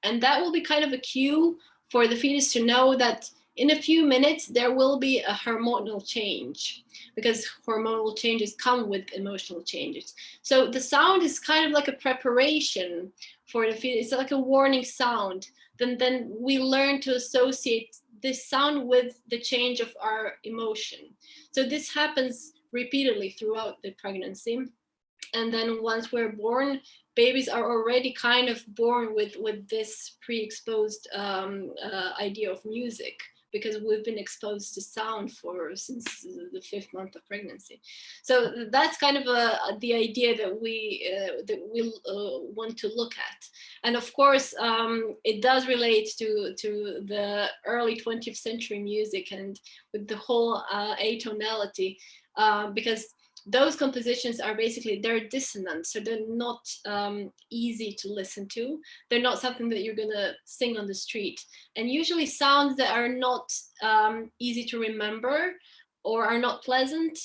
and that will be kind of a cue for the fetus to know that in a few minutes there will be a hormonal change, because hormonal changes come with emotional changes. So the sound is kind of like a preparation for the fetus. It's like a warning sound. Then we learn to associate this sound with the change of our emotion. So this happens repeatedly throughout the pregnancy. And then once we're born, babies are already kind of born with this pre-exposed idea of music, because we've been exposed to sound since the 5th month of pregnancy. So that's kind of the idea that we want to look at. And of course, it does relate to the early 20th century music and with the whole atonality, because those compositions are basically, they're dissonant, so they're not easy to listen to. They're not something that you're gonna sing on the street. And usually sounds that are not easy to remember or are not pleasant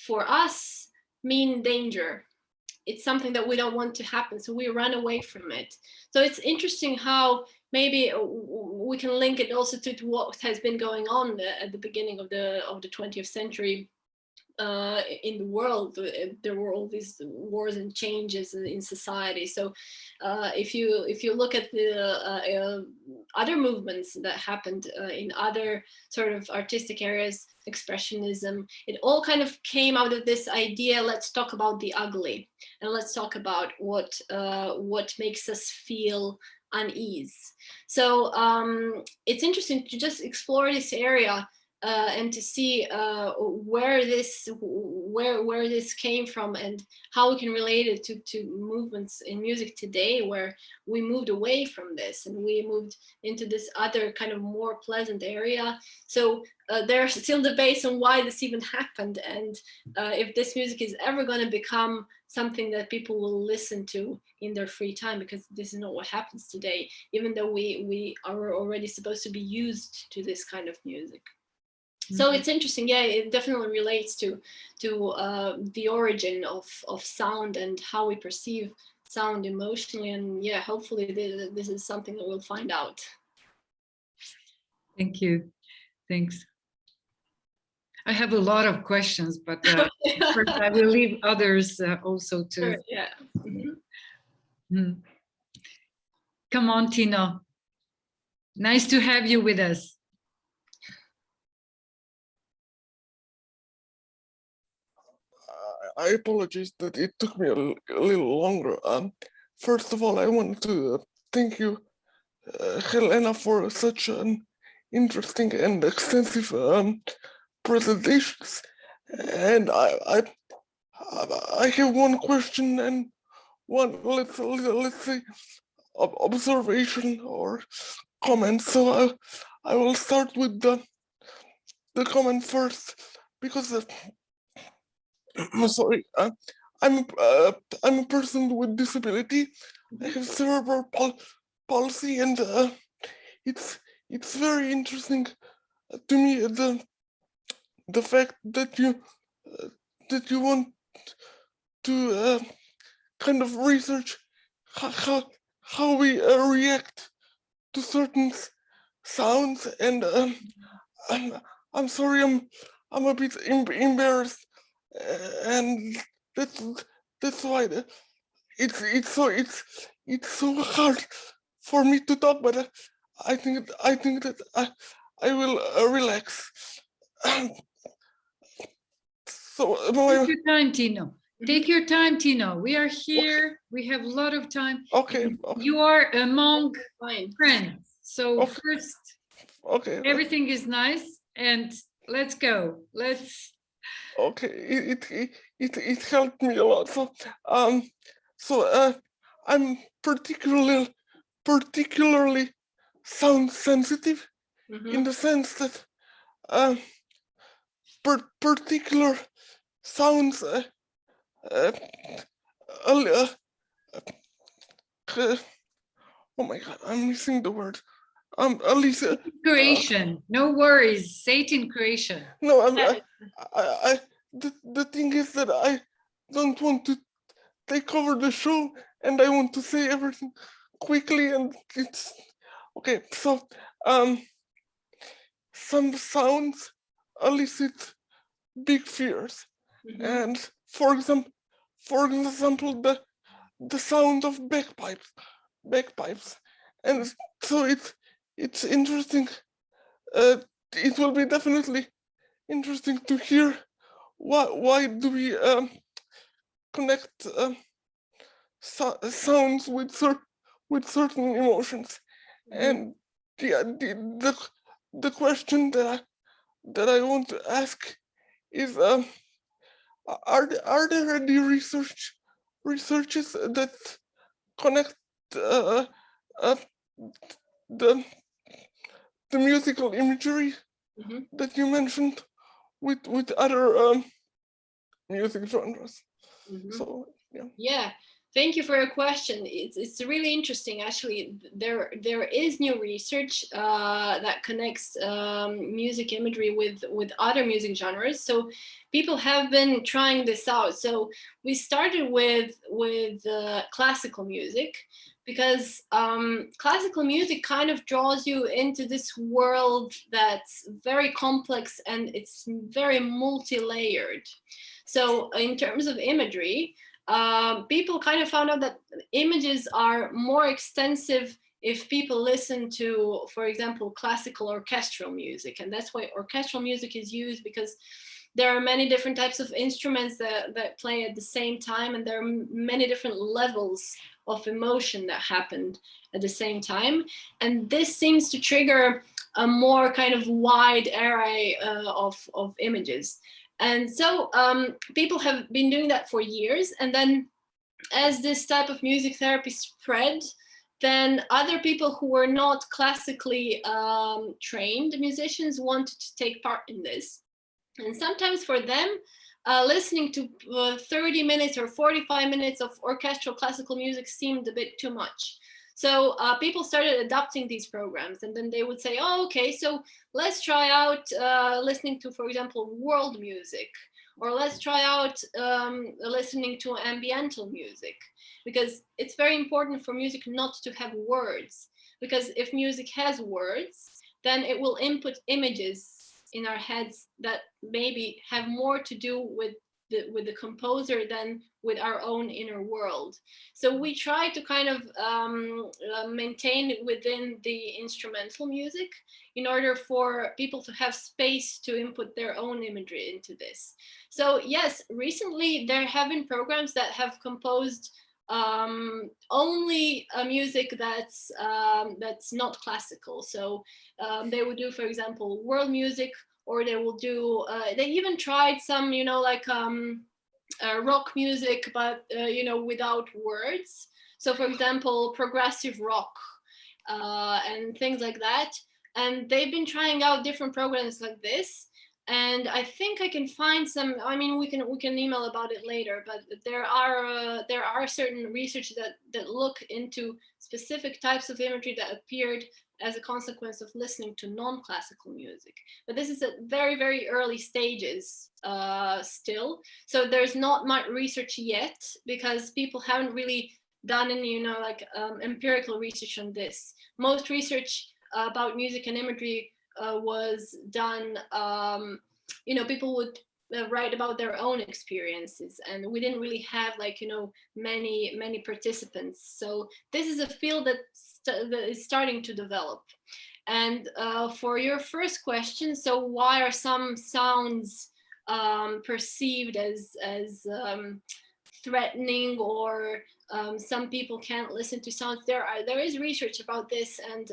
for us mean danger. It's something that we don't want to happen, so we run away from it. So it's interesting how maybe we can link it also to what has been going on at the beginning of the 20th century. In the world, there were all these wars and changes in society. So if you look at the other movements that happened in other sort of artistic areas, expressionism, it all kind of came out of this idea, let's talk about the ugly, and let's talk about what makes us feel unease. So it's interesting to just explore this area and to see where this came from and how we can relate it to movements in music today, where we moved away from this and we moved into this other kind of more pleasant area. So there are still debates on why this even happened, and if this music is ever going to become something that people will listen to in their free time, because this is not what happens today, even though we are already supposed to be used to this kind of music. So it's interesting. Yeah, it definitely relates to the origin of sound and how we perceive sound emotionally. And yeah, hopefully this is something that we'll find out. Thank you. Thanks. I have a lot of questions, but first I will leave others also to. Sure, yeah. Mm. Come on, Tino. Nice to have you with us. I apologize that it took me a little longer. First of all, I want to thank you, Helena, for such an interesting and extensive presentations. And I have one question and one, let's say, observation or comment. So I will start with the comment first, because I'm sorry. I'm a person with disability. I have cerebral palsy, and it's very interesting to me the fact that you want to kind of research how we react to certain sounds, and I'm sorry, I'm a bit embarrassed. And that's why it's so hard for me to talk, but I think that I will relax. So take your time, Tino. Take your time, Tino. We are here. We have a lot of time. Okay. You are among friends. So first, everything is nice, and let's go. Let's. Okay, it helped me a lot. So I'm particularly sound sensitive, in the sense that particular sounds oh my god, I'm missing the word. At least Creation. No worries. Satan creation. No, the thing is that I don't want to take over the show, and I want to say everything quickly, and it's okay. So some sounds elicit big fears, and for example, the sound of bagpipes, and so it's interesting. It will be definitely interesting to hear why do we connect sounds with certain emotions. And the question that I want to ask is, are there any researches that connect the musical imagery that you mentioned with other music genres? So yeah, thank you for your question. It's really interesting. Actually, there is new research that connects music imagery with other music genres. So people have been trying this out. So we started with classical music, because classical music kind of draws you into this world that's very complex and it's very multi-layered. So in terms of imagery, people kind of found out that images are more extensive if people listen to, for example, classical orchestral music. And that's why orchestral music is used, because there are many different types of instruments that play at the same time, and there are many different levels of emotion that happened at the same time. And this seems to trigger a more kind of wide array of images. And so people have been doing that for years. And then as this type of music therapy spread, then other people who were not classically trained musicians wanted to take part in this. And sometimes for them, listening to 30 minutes or 45 minutes of orchestral classical music seemed a bit too much. So people started adopting these programs, and then they would say, oh, okay, so let's try out listening to, for example, world music, or let's try out listening to ambiental music, because it's very important for music not to have words, because if music has words, then it will input images in our heads that maybe have more to do with the composer than with our own inner world. So we try to kind of maintain it within the instrumental music in order for people to have space to input their own imagery into this. So yes, recently there have been programs that have composed only music that's not classical. So they would do, for example, world music, or they will do, they even tried some, you know, like rock music, but, you know, without words. So for example, progressive rock and things like that. And they've been trying out different programs like this. And I think I can find some, I mean, we can email about it later, but there are certain research that look into specific types of imagery that appeared as a consequence of listening to non-classical music. But this is at very, very early stages still. So there's not much research yet, because people haven't really done any, you know, like empirical research on this. Most research about music and imagery was done, you know, people would write about their own experiences, and we didn't really have, like, you know, many participants. So this is a field that is starting to develop. And for your first question, so why are some sounds perceived as threatening, or some people can't listen to sounds? There is research about this, and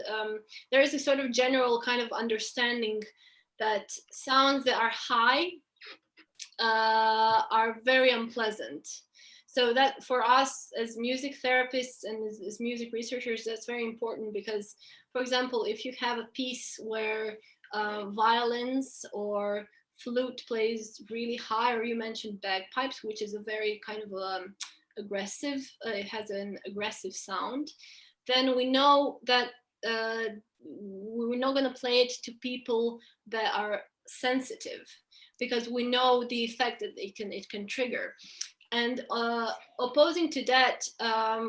there is a sort of general kind of understanding that sounds that are high are very unpleasant. So that for us as music therapists and as music researchers, that's very important, because, for example, if you have a piece where violins or flute plays really high, or you mentioned bagpipes, which is a very kind of aggressive, it has an aggressive sound, then we know that we're not going to play it to people that are sensitive, because we know the effect that it can trigger. And opposing to that,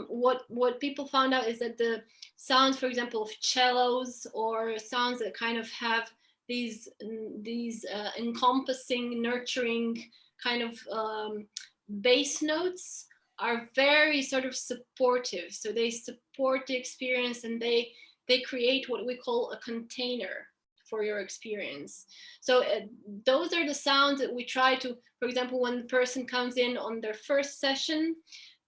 what people found out is that the sounds, for example, of cellos, or sounds that kind of have these encompassing, nurturing kind of bass notes, are very sort of supportive. So they support the experience, and they create what we call a container for your experience. So those are the sounds that we try to, for example, when the person comes in on their first session,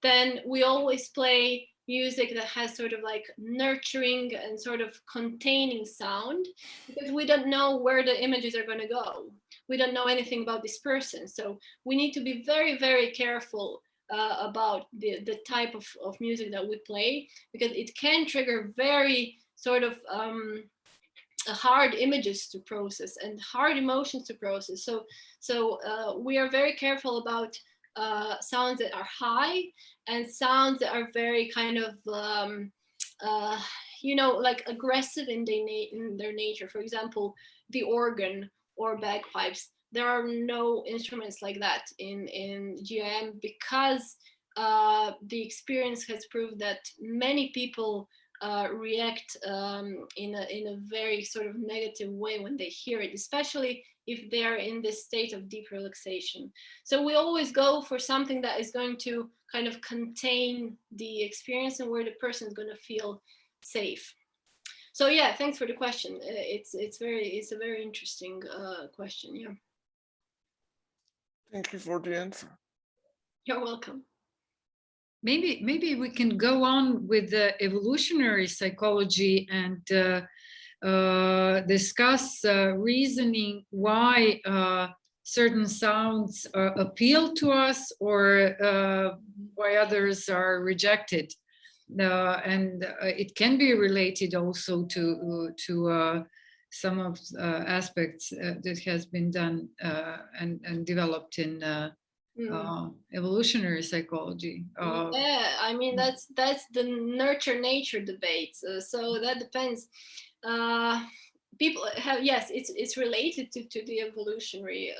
then we always play music that has sort of like nurturing and sort of containing sound, because we don't know where the images are going to go. We don't know anything about this person. So we need to be very, very careful about the type of music that we play, because it can trigger very sort of hard images to process and hard emotions to process. So we are very careful about sounds that are high and sounds that are very kind of you know, like aggressive in their nature. For example, the organ or bagpipes. There are no instruments like that in GIM, because the experience has proved that many people react in a very sort of negative way when they hear it, especially if they're in this state of deep relaxation. So we always go for something that is going to kind of contain the experience and where the person is going to feel safe. So yeah, thanks for the question. It's a very interesting question. Yeah. Thank you for the answer. You're welcome. Maybe we can go on with the evolutionary psychology and discuss reasoning why certain sounds appeal to us or why others are rejected. And it can be related also to some of aspects that has been done and developed in evolutionary psychology. Yeah, I mean that's the nurture nature debate. So that depends. People have, yes, it's related to the evolutionary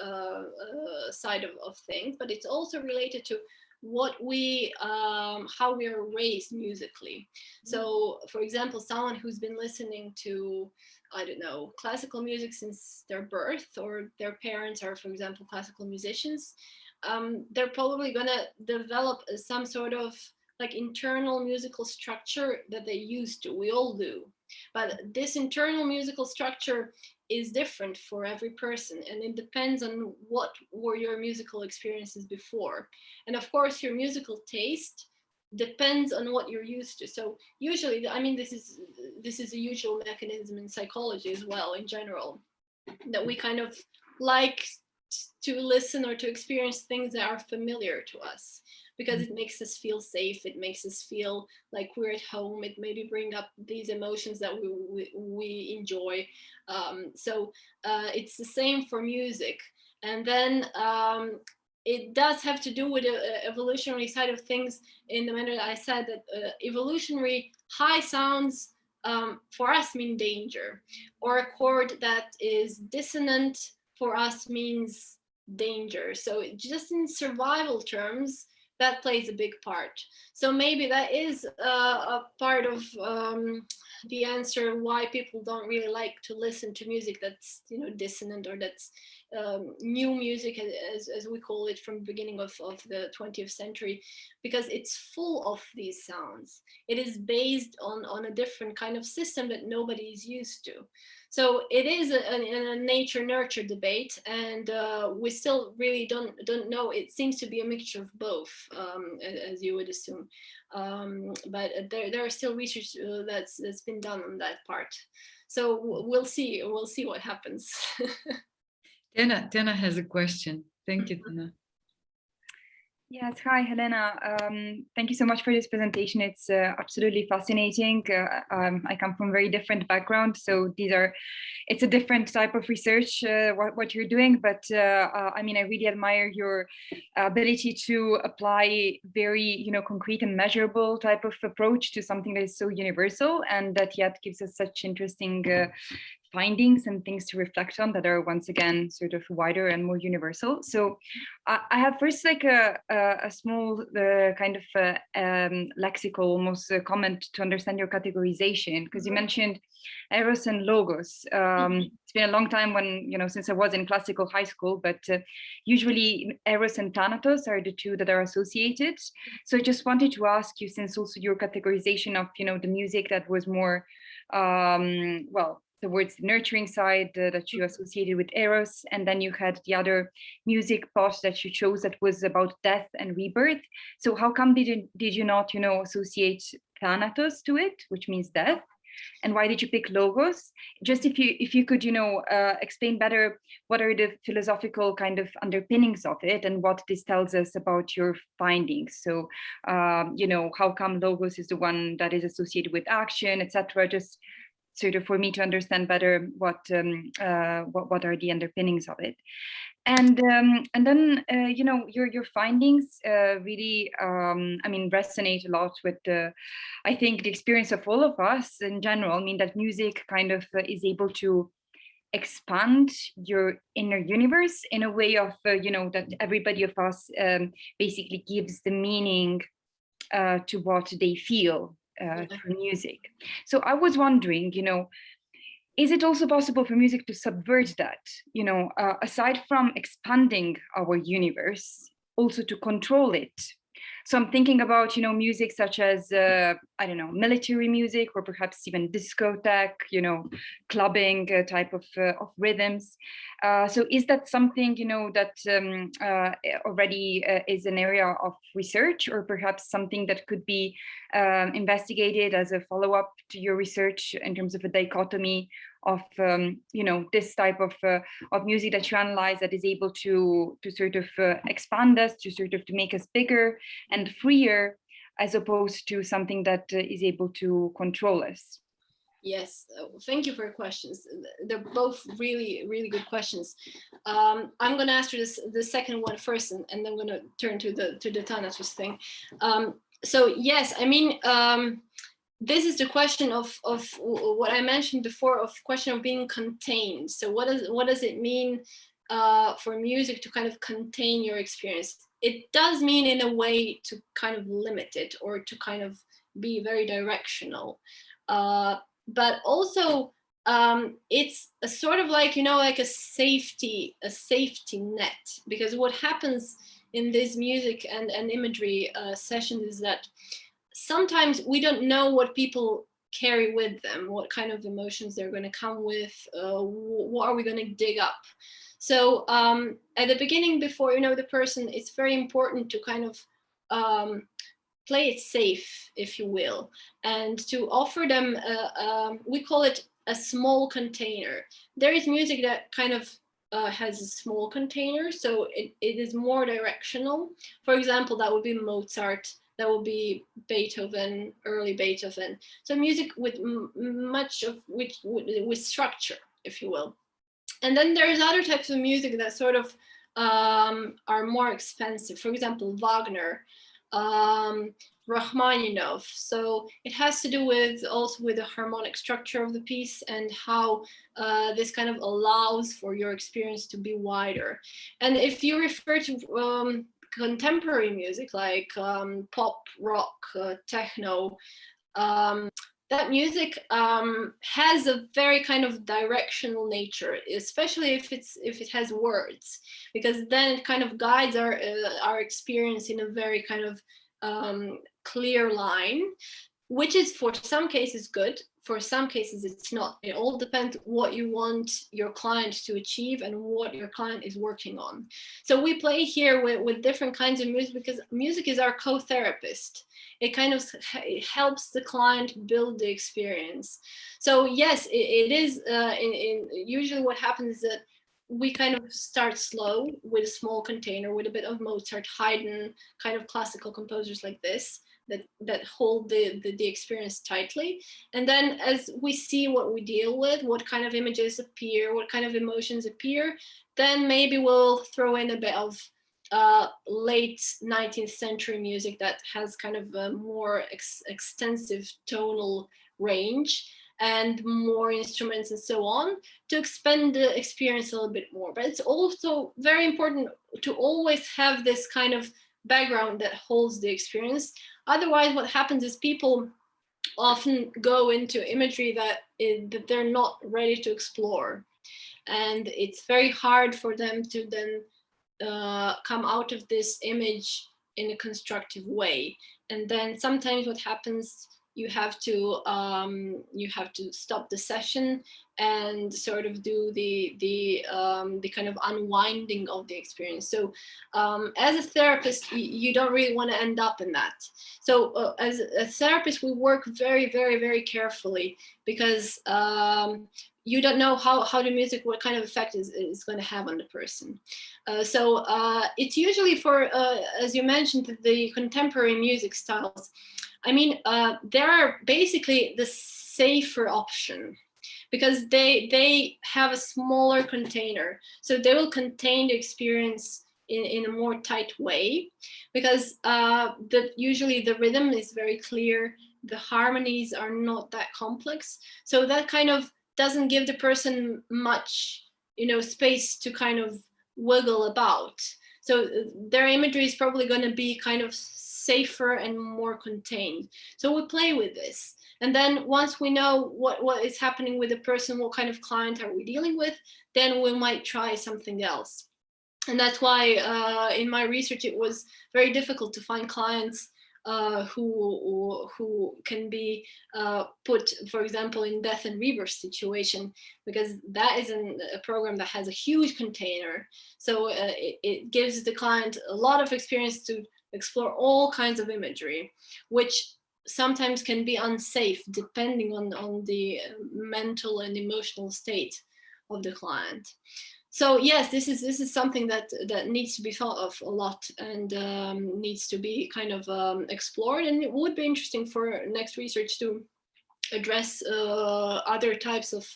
side of things, but it's also related to what we how we are raised musically. So for example, someone who's been listening to, I don't know, classical music since their birth, or their parents are, for example, classical musicians, they're probably gonna develop some sort of like internal musical structure that they used to. We all do. But this internal musical structure is different for every person, and it depends on what were your musical experiences before. And of course, your musical taste depends on what you're used to. So usually, I mean, this is a usual mechanism in psychology as well, in general, that we kind of like to listen or to experience things that are familiar to us, because it makes us feel safe, it makes us feel like we're at home, it maybe bring up these emotions that we enjoy. So it's the same for music. And then it does have to do with the evolutionary side of things, in the manner that I said that evolutionary high sounds for us mean danger, or a chord that is dissonant for us means danger. So just in survival terms, that plays a big part. So maybe that is a part of the answer why people don't really like to listen to music that's, you know, dissonant, or that's new music, as we call it, from the beginning of the 20th century, because it's full of these sounds. It is based on a different kind of system that nobody is used to. So it is a nature-nurture debate, and we still really don't know. It seems to be a mixture of both, as you would assume. But there are still research that's been done on that part. So we'll see what happens. Tena has a question. Thank you, Tena. Yes, hi, Helena. Thank you so much for this presentation. It's absolutely fascinating. I come from a very different background, so it's a different type of research, what you're doing, but I mean, I really admire your ability to apply very, concrete and measurable type of approach to something that is so universal, and that yet gives us such interesting findings and things to reflect on that are once again sort of wider and more universal. So I have first like a small kind of lexical almost comment to understand your categorization, because you mentioned eros and logos. It's been a long time since I was in classical high school, but usually eros and thanatos are the two that are associated. So I just wanted to ask you, since also your categorization of the music that was more towards the nurturing side that you associated with eros, and then you had the other music part that you chose that was about death and rebirth. So how come did you not associate thanatos to it, which means death? And why did you pick logos? Just if you could explain better what are the philosophical kind of underpinnings of it and what this tells us about your findings. So how come logos is the one that is associated with action, etc. Just sort of for me to understand better what are the underpinnings of it. And then your findings really resonate a lot with I think the experience of all of us in general. I mean, that music kind of is able to expand your inner universe in a way of that everybody of us basically gives the meaning to what they feel through music. So I was wondering, is it also possible for music to subvert that, aside from expanding our universe, also to control it? So I'm thinking about, you know, music such as, I don't know, military music, or perhaps even discotheque, you know, clubbing type of rhythms. So is that something, you know, that already is an area of research, or perhaps something that could be investigated as a follow-up to your research in terms of a dichotomy of you know, this type of music that you analyze, that is able to sort of expand us, to sort of to make us bigger and freer, as opposed to something that is able to control us? Yes, thank you for your questions. They're both really, really good questions. I'm going to answer the second one first, and then I'm going to turn to the Thanatos thing. So yes, I mean, this is the question of what I mentioned before, of question of being contained. So what does it mean for music to kind of contain your experience? It does mean in a way to kind of limit it, or to kind of be very directional. But also it's a sort of like, you know, like a safety net, because what happens in this music and imagery sessions is that sometimes we don't know what people carry with them, what kind of emotions they're going to come with, what are we going to dig up. So at the beginning, before you know the person, it's very important to kind of play it safe, if you will, and to offer them, we call it a small container. There is music that kind of has a small container, so it is more directional. For example, that would be Mozart, that would be Beethoven, early Beethoven. So music with much of which with structure, if you will. And then there's other types of music that sort of are more expensive. For example, Wagner, Rachmaninoff. So it has to do with also with the harmonic structure of the piece, and how this kind of allows for your experience to be wider. And if you refer to contemporary music like pop, rock, techno, that music has a very kind of directional nature, especially if it has words, because then it kind of guides our experience in a very kind of clear line, which is for some cases good, for some cases it's not. It all depends what you want your client to achieve and what your client is working on. So we play here with different kinds of music, because music is our co-therapist. It kind of it helps the client build the experience. So yes, it is usually what happens is that we kind of start slow with a small container, with a bit of Mozart, Haydn, kind of classical composers like this, that hold the experience tightly. And then as we see what we deal with, what kind of images appear, what kind of emotions appear, then maybe we'll throw in a bit of late 19th century music that has kind of a more extensive tonal range and more instruments and so on, to expand the experience a little bit more. But it's also very important to always have this kind of background that holds the experience. Otherwise, what happens is people often go into imagery that they're not ready to explore. And it's very hard for them to then come out of this image in a constructive way. And then sometimes what happens, you have to stop the session and sort of do the kind of unwinding of the experience. So as a therapist, you don't really want to end up in that. So as a therapist, we work very, very, very carefully, because you don't know how the music, what kind of effect is going to have on the person. So it's usually for, as you mentioned, the contemporary music styles. I mean, they are basically the safer option, because they have a smaller container. So they will contain the experience in a more tight way, because usually the rhythm is very clear. The harmonies are not that complex. So that kind of doesn't give the person much, space to kind of wiggle about. So their imagery is probably going to be kind of safer and more contained. So we play with this. And then once we know what is happening with the person, what kind of client are we dealing with, then we might try something else. And that's why in my research, it was very difficult to find clients who can be put, for example, in death and rebirth situation, because that is a program that has a huge container. So it gives the client a lot of experience to explore all kinds of imagery, which sometimes can be unsafe depending on the mental and emotional state of the client. So yes, this is something that needs to be thought of a lot, and needs to be kind of explored. And it would be interesting for next research to address other types of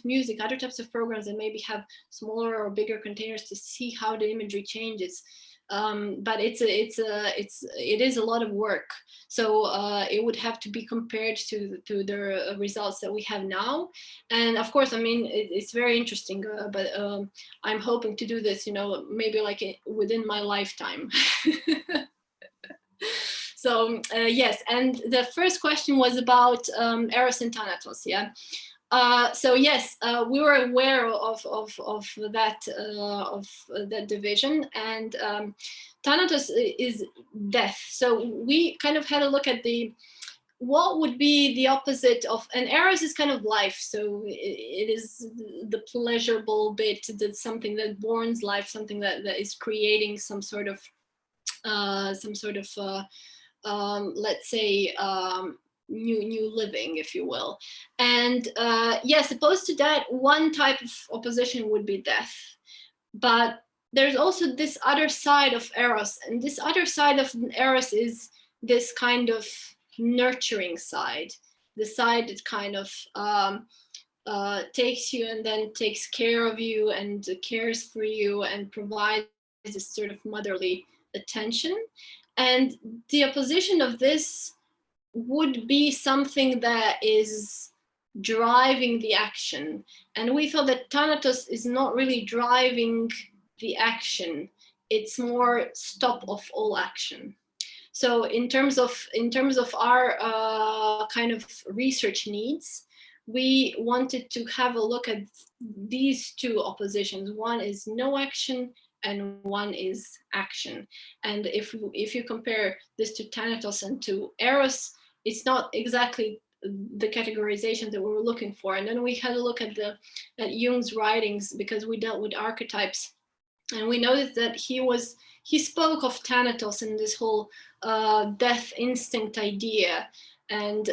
music, other types of programs that maybe have smaller or bigger containers, to see how the imagery changes. But it is a lot of work. So it would have to be compared to the results that we have now. And of course, I mean, it's very interesting, but I'm hoping to do this, maybe like within my lifetime. So yes, and the first question was about Eros and Thanatos, yeah. So yes, we were aware of that division, and Thanatos is death. So we kind of had a look at what would be the opposite of, and Eros is kind of life. So it is the pleasurable bit, that's something that borns life, something that is creating some sort of let's say new living, if you will. And yes, opposed to that, one type of opposition would be death. But there's also this other side of Eros, and this other side of Eros is this kind of nurturing side, the side that kind of takes you and then takes care of you and cares for you and provides this sort of motherly attention. And the opposition of this would be something that is driving the action. And we thought that Thanatos is not really driving the action, it's more stop of all action. So in terms of our kind of research needs, we wanted to have a look at these two oppositions. One is no action, and one is action. And if you compare this to Thanatos and to Eros, it's not exactly the categorization that we were looking for. And then we had a look at Jung's writings, because we dealt with archetypes, and we noticed that he spoke of Thanatos and this whole death instinct idea. And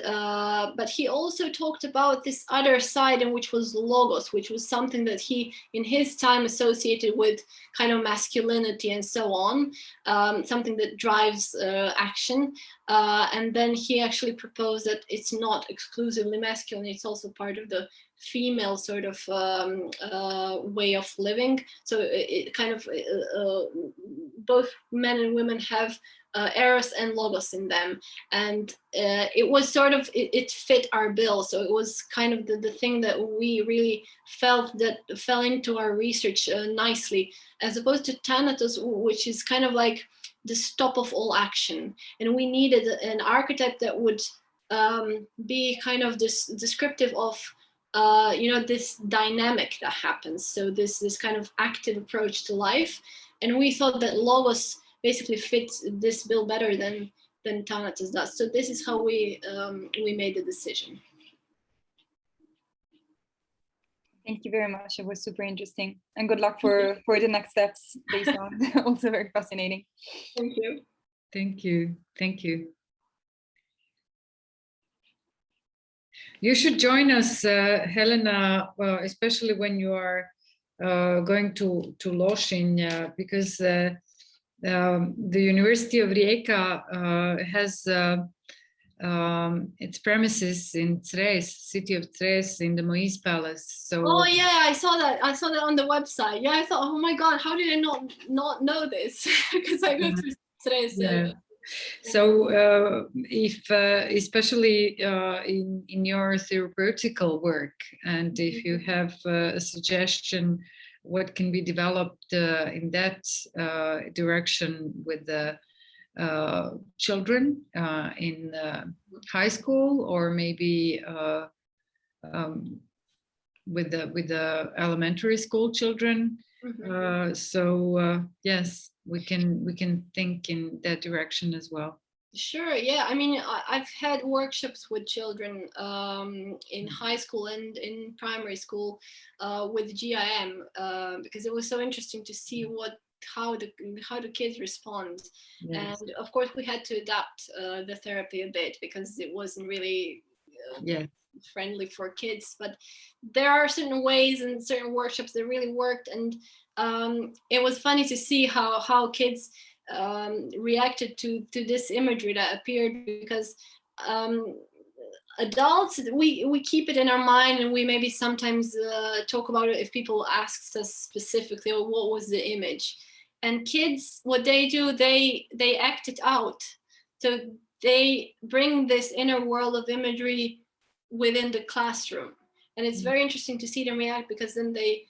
but he also talked about this other side, and which was logos, which was something that he in his time associated with kind of masculinity and so on, something that drives action. And then he actually proposed that it's not exclusively masculine, it's also part of the female sort of way of living. So it kind of both men and women have Eros and Logos in them, and it was sort of it fit our bill. So it was kind of the thing that we really felt that fell into our research nicely, as opposed to Thanatos, which is kind of like the stop of all action. And we needed an archetype that would be kind of this descriptive of this dynamic that happens. So this kind of active approach to life. And we thought that Logos basically fits this bill better than Thanatos does. So this is how we made the decision. Thank you very much. It was super interesting, and good luck for the next steps. They sound also very fascinating. Thank you. Thank you. Thank you. You should join us, Helena, especially when you are going to Lošinj, because the University of Rijeka has its premises in Cres, city of Cres, in the Moise Palace. So. Oh yeah, I saw that on the website. Yeah, I thought, oh my God, how did I not know this? Because I go to Cres. Yeah. So if especially in your therapeutical work, and if you have a suggestion what can be developed in that direction with the children in high school, or maybe with the elementary school children, Yes, we can think in that direction as well. Sure. Yeah. I mean, I've had workshops with children in high school and in primary school with GIM because it was so interesting to see how the kids respond. Yes. And of course, we had to adapt the therapy a bit because it wasn't really friendly for kids. But there are certain ways and certain workshops that really worked, and it was funny to see how kids reacted to this imagery that appeared, because adults, we keep it in our mind, and we maybe sometimes talk about it if people ask us specifically, or what was the image. And kids, what they do, they act it out. So they bring this inner world of imagery within the classroom, and it's very interesting to see them react, because then they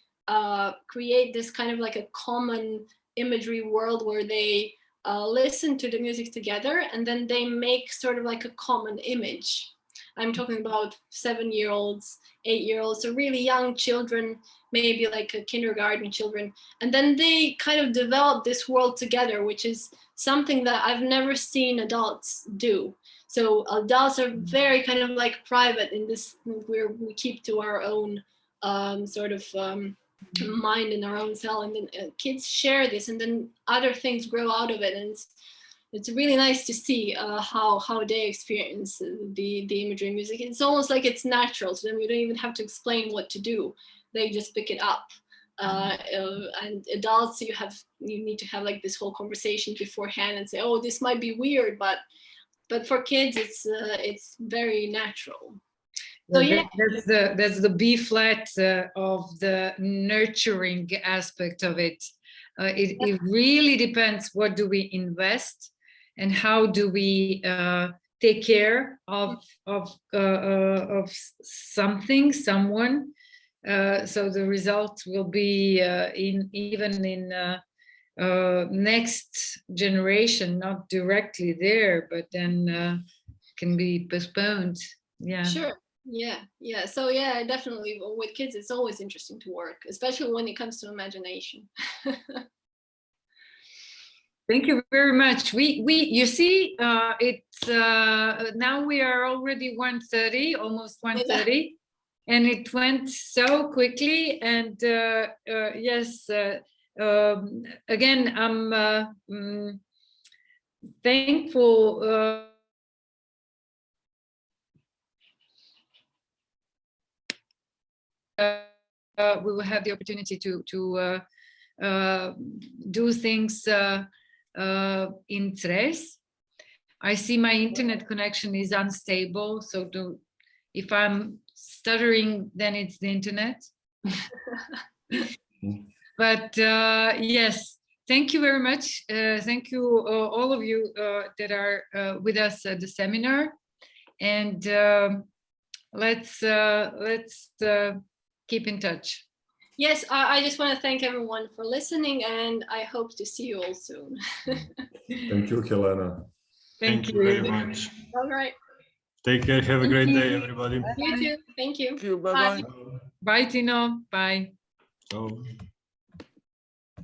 create this kind of like a common imagery world where they listen to the music together, and then they make sort of like a common image. I'm talking about 7-year-olds, 8-year-olds, so really young children, maybe like a kindergarten children. And then they kind of develop this world together, which is something that I've never seen adults do. So adults are very kind of like private in this, where we keep to our own sort of mind in our own cell, and then kids share this, and then other things grow out of it, and it's really nice to see how they experience the imagery music. It's almost like it's natural to them. You don't even have to explain what to do; they just pick it up. And adults, you need to have like this whole conversation beforehand and say, oh, this might be weird, but for kids it's very natural. So yeah, that's the B flat of the nurturing aspect of it. It really depends, what do we invest and how do we take care of something, someone. So the result will be even in next generation, not directly there, but then can be postponed. Yeah. Sure. Yeah. So yeah, definitely with kids, it's always interesting to work, especially when it comes to imagination. Thank you very much. You see, it's now we are already 1:30, almost 1:30, and it went so quickly. And yes, again, I'm thankful. We will have the opportunity to do things in Tres. I see my internet connection is unstable, so if I'm stuttering, then it's the internet. But yes, thank you very much. Thank you, all of you that are with us at the seminar, and let's keep in touch. Yes, I just want to thank everyone for listening, and I hope to see you all soon. Thank you, Helena. Thank you very much. All right. Take care. Have a great day, everybody. You too. Thank you. Bye-bye. Bye, Tino. Bye. Ciao.